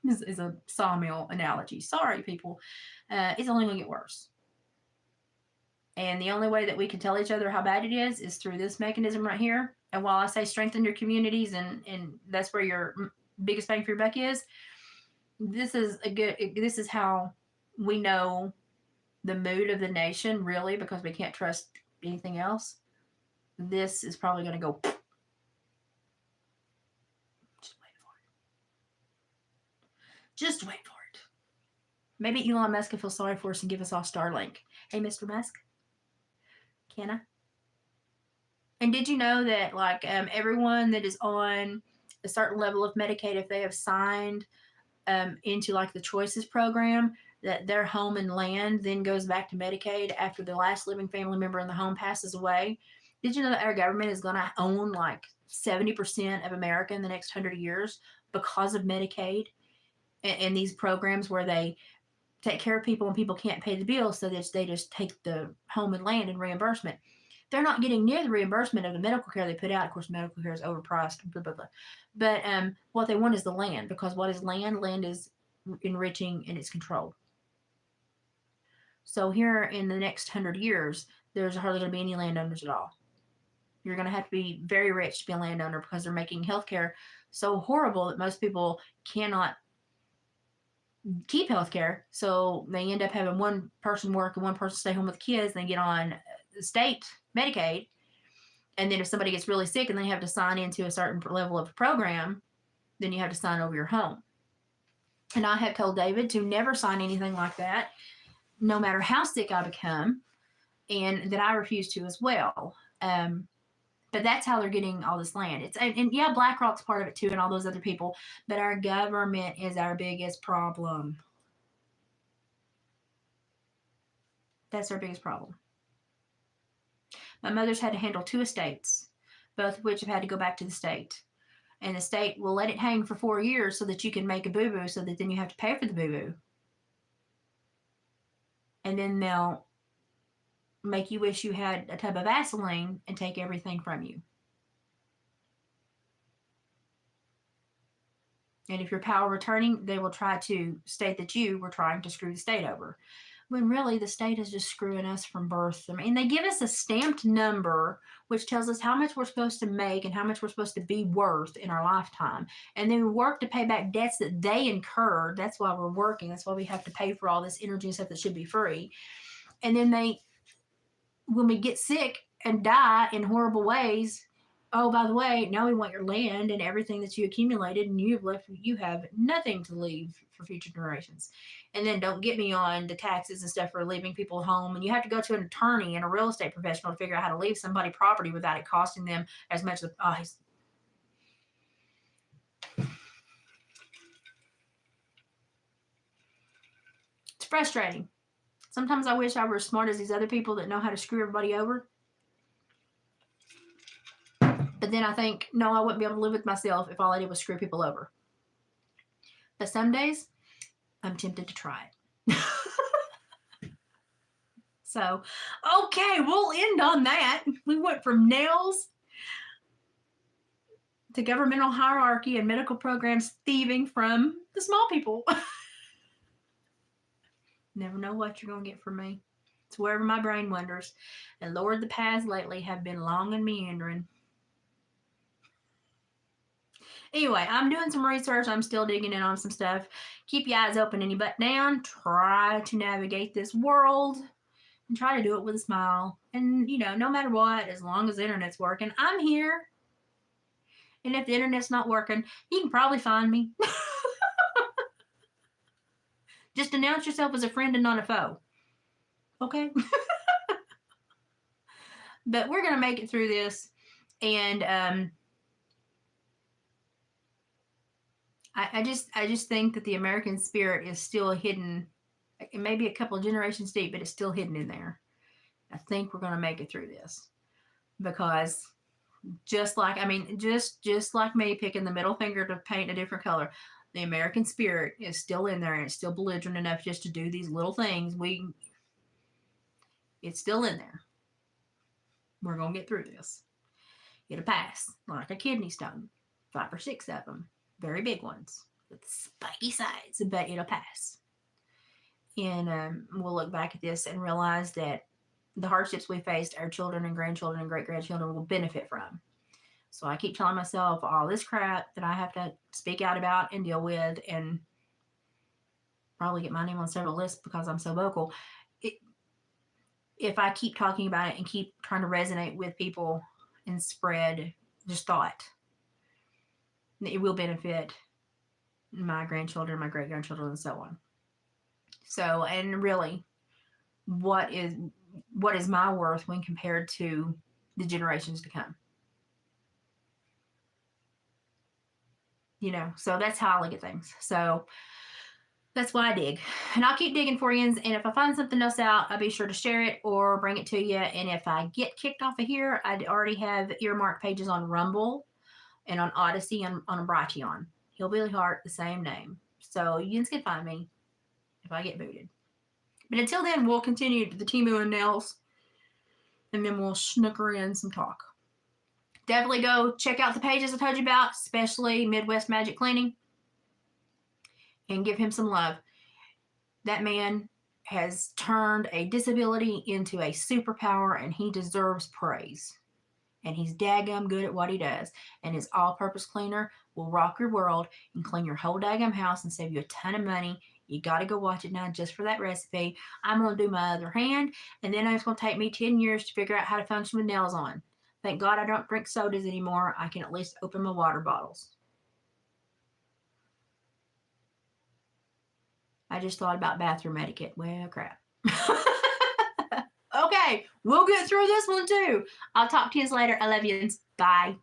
This is a sawmill analogy. Sorry, people. It's only going to get worse. And the only way that we can tell each other how bad it is through this mechanism right here. And while I say strengthen your communities and that's where your biggest bang for your buck is, this is how we know the mood of the nation, really, because we can't trust anything else. This is probably going to go. Just wait for it. Maybe Elon Musk will feel sorry for us and give us all Starlink. Hey, Mr. Musk, can I? And did you know that like everyone that is on a certain level of Medicaid, if they have signed into like the Choices program, that their home and land then goes back to Medicaid after the last living family member in the home passes away? Did you know that our government is going to own like 70% of America in the next 100 years because of Medicaid? And these programs where they take care of people and people can't pay the bills, so that they just take the home and land in reimbursement. they're not getting near the reimbursement of the medical care they put out. Of course, medical care is overpriced, blah, blah, blah. But what they want is the land, because what is land? Land is enriching and it's controlled. So here in the next 100 years, there's hardly going to be any landowners at all. You're going to have to be very rich to be a landowner, because they're making healthcare so horrible that most people cannot keep healthcare. So they end up having one person work and one person stay home with kids. And they get on state Medicaid. And then if somebody gets really sick and they have to sign into a certain level of program, then you have to sign over your home. And I have told David to never sign anything like that, no matter how sick I become, and that I refuse to as well. But that's how they're getting all this land. And yeah, BlackRock's part of it too, and all those other people. But our government is our biggest problem. That's our biggest problem. My mother's had to handle 2 estates, both of which have had to go back to the state. And the state will let it hang for 4 years so that you can make a boo-boo, so that then you have to pay for the boo-boo. And then they'll make you wish you had a tub of Vaseline and take everything from you. And if you're power returning, they will try to state that you were trying to screw the state over, when really the state is just screwing us from birth. I mean, they give us a stamped number, which tells us how much we're supposed to make and how much we're supposed to be worth in our lifetime. And then we work to pay back debts that they incurred. That's why we're working. That's why we have to pay for all this energy and stuff that should be free. And then when we get sick and die in horrible ways, oh, by the way, now we want your land and everything that you accumulated, and you have nothing to leave for future generations. And then don't get me on the taxes and stuff for leaving people home. And you have to go to an attorney and a real estate professional to figure out how to leave somebody property without it costing them as much as it's frustrating. Sometimes I wish I were as smart as these other people that know how to screw everybody over. But then I think, no, I wouldn't be able to live with myself if all I did was screw people over. But some days, I'm tempted to try it. So, okay, we'll end on that. We went from nails to governmental hierarchy and medical programs thieving from the small people. Never know what you're going to get from me. It's wherever my brain wanders. And Lord, the paths lately have been long and meandering. Anyway, I'm doing some research. I'm still digging in on some stuff. Keep your eyes open and your butt down. Try to navigate this world and try to do it with a smile. And, no matter what, as long as the internet's working, I'm here. And if the internet's not working, you can probably find me. Just announce yourself as a friend and not a foe. Okay? But we're going to make it through this. And I just think that the American spirit is still hidden. It may be a couple of generations deep, but it's still hidden in there. I think we're going to make it through this, because just like me picking the middle finger to paint a different color, the American spirit is still in there, and it's still belligerent enough just to do these little things. It's still in there. We're going to get through this. It'll pass like a kidney stone, 5 or 6 of them. Very big ones with spiky sides, but it'll pass. And we'll look back at this and realize that the hardships we faced, our children and grandchildren and great-grandchildren will benefit from. So I keep telling myself all this crap that I have to speak out about and deal with, and probably get my name on several lists because I'm so vocal. If I keep talking about it and keep trying to resonate with people and spread just thought, it will benefit my grandchildren, my great-grandchildren, and so on. So, and really, what is my worth when compared to the generations to come? So that's how I look at things. So that's why I dig. And I'll keep digging for you. And if I find something else out, I'll be sure to share it or bring it to you. And if I get kicked off of here, I already have earmarked pages on Rumble and on Odyssey and on Brighteon. Hillbilly Heart, the same name. So you can find me if I get booted. But until then, we'll continue the Temu and Nails and then we'll snooker in some talk. Definitely go check out the pages I told you about, especially Midwest Magic Cleaning, and give him some love. That man has turned a disability into a superpower, and he deserves praise. And he's daggum good at what he does. And his all-purpose cleaner will rock your world and clean your whole daggum house and save you a ton of money. You got to go watch it now just for that recipe. I'm going to do my other hand, and then it's going to take me 10 years to figure out how to function with nails on. Thank God I don't drink sodas anymore. I can at least open my water bottles. I just thought about bathroom etiquette. Well, crap. Okay, we'll get through this one too. I'll talk to you later. I love you. Bye.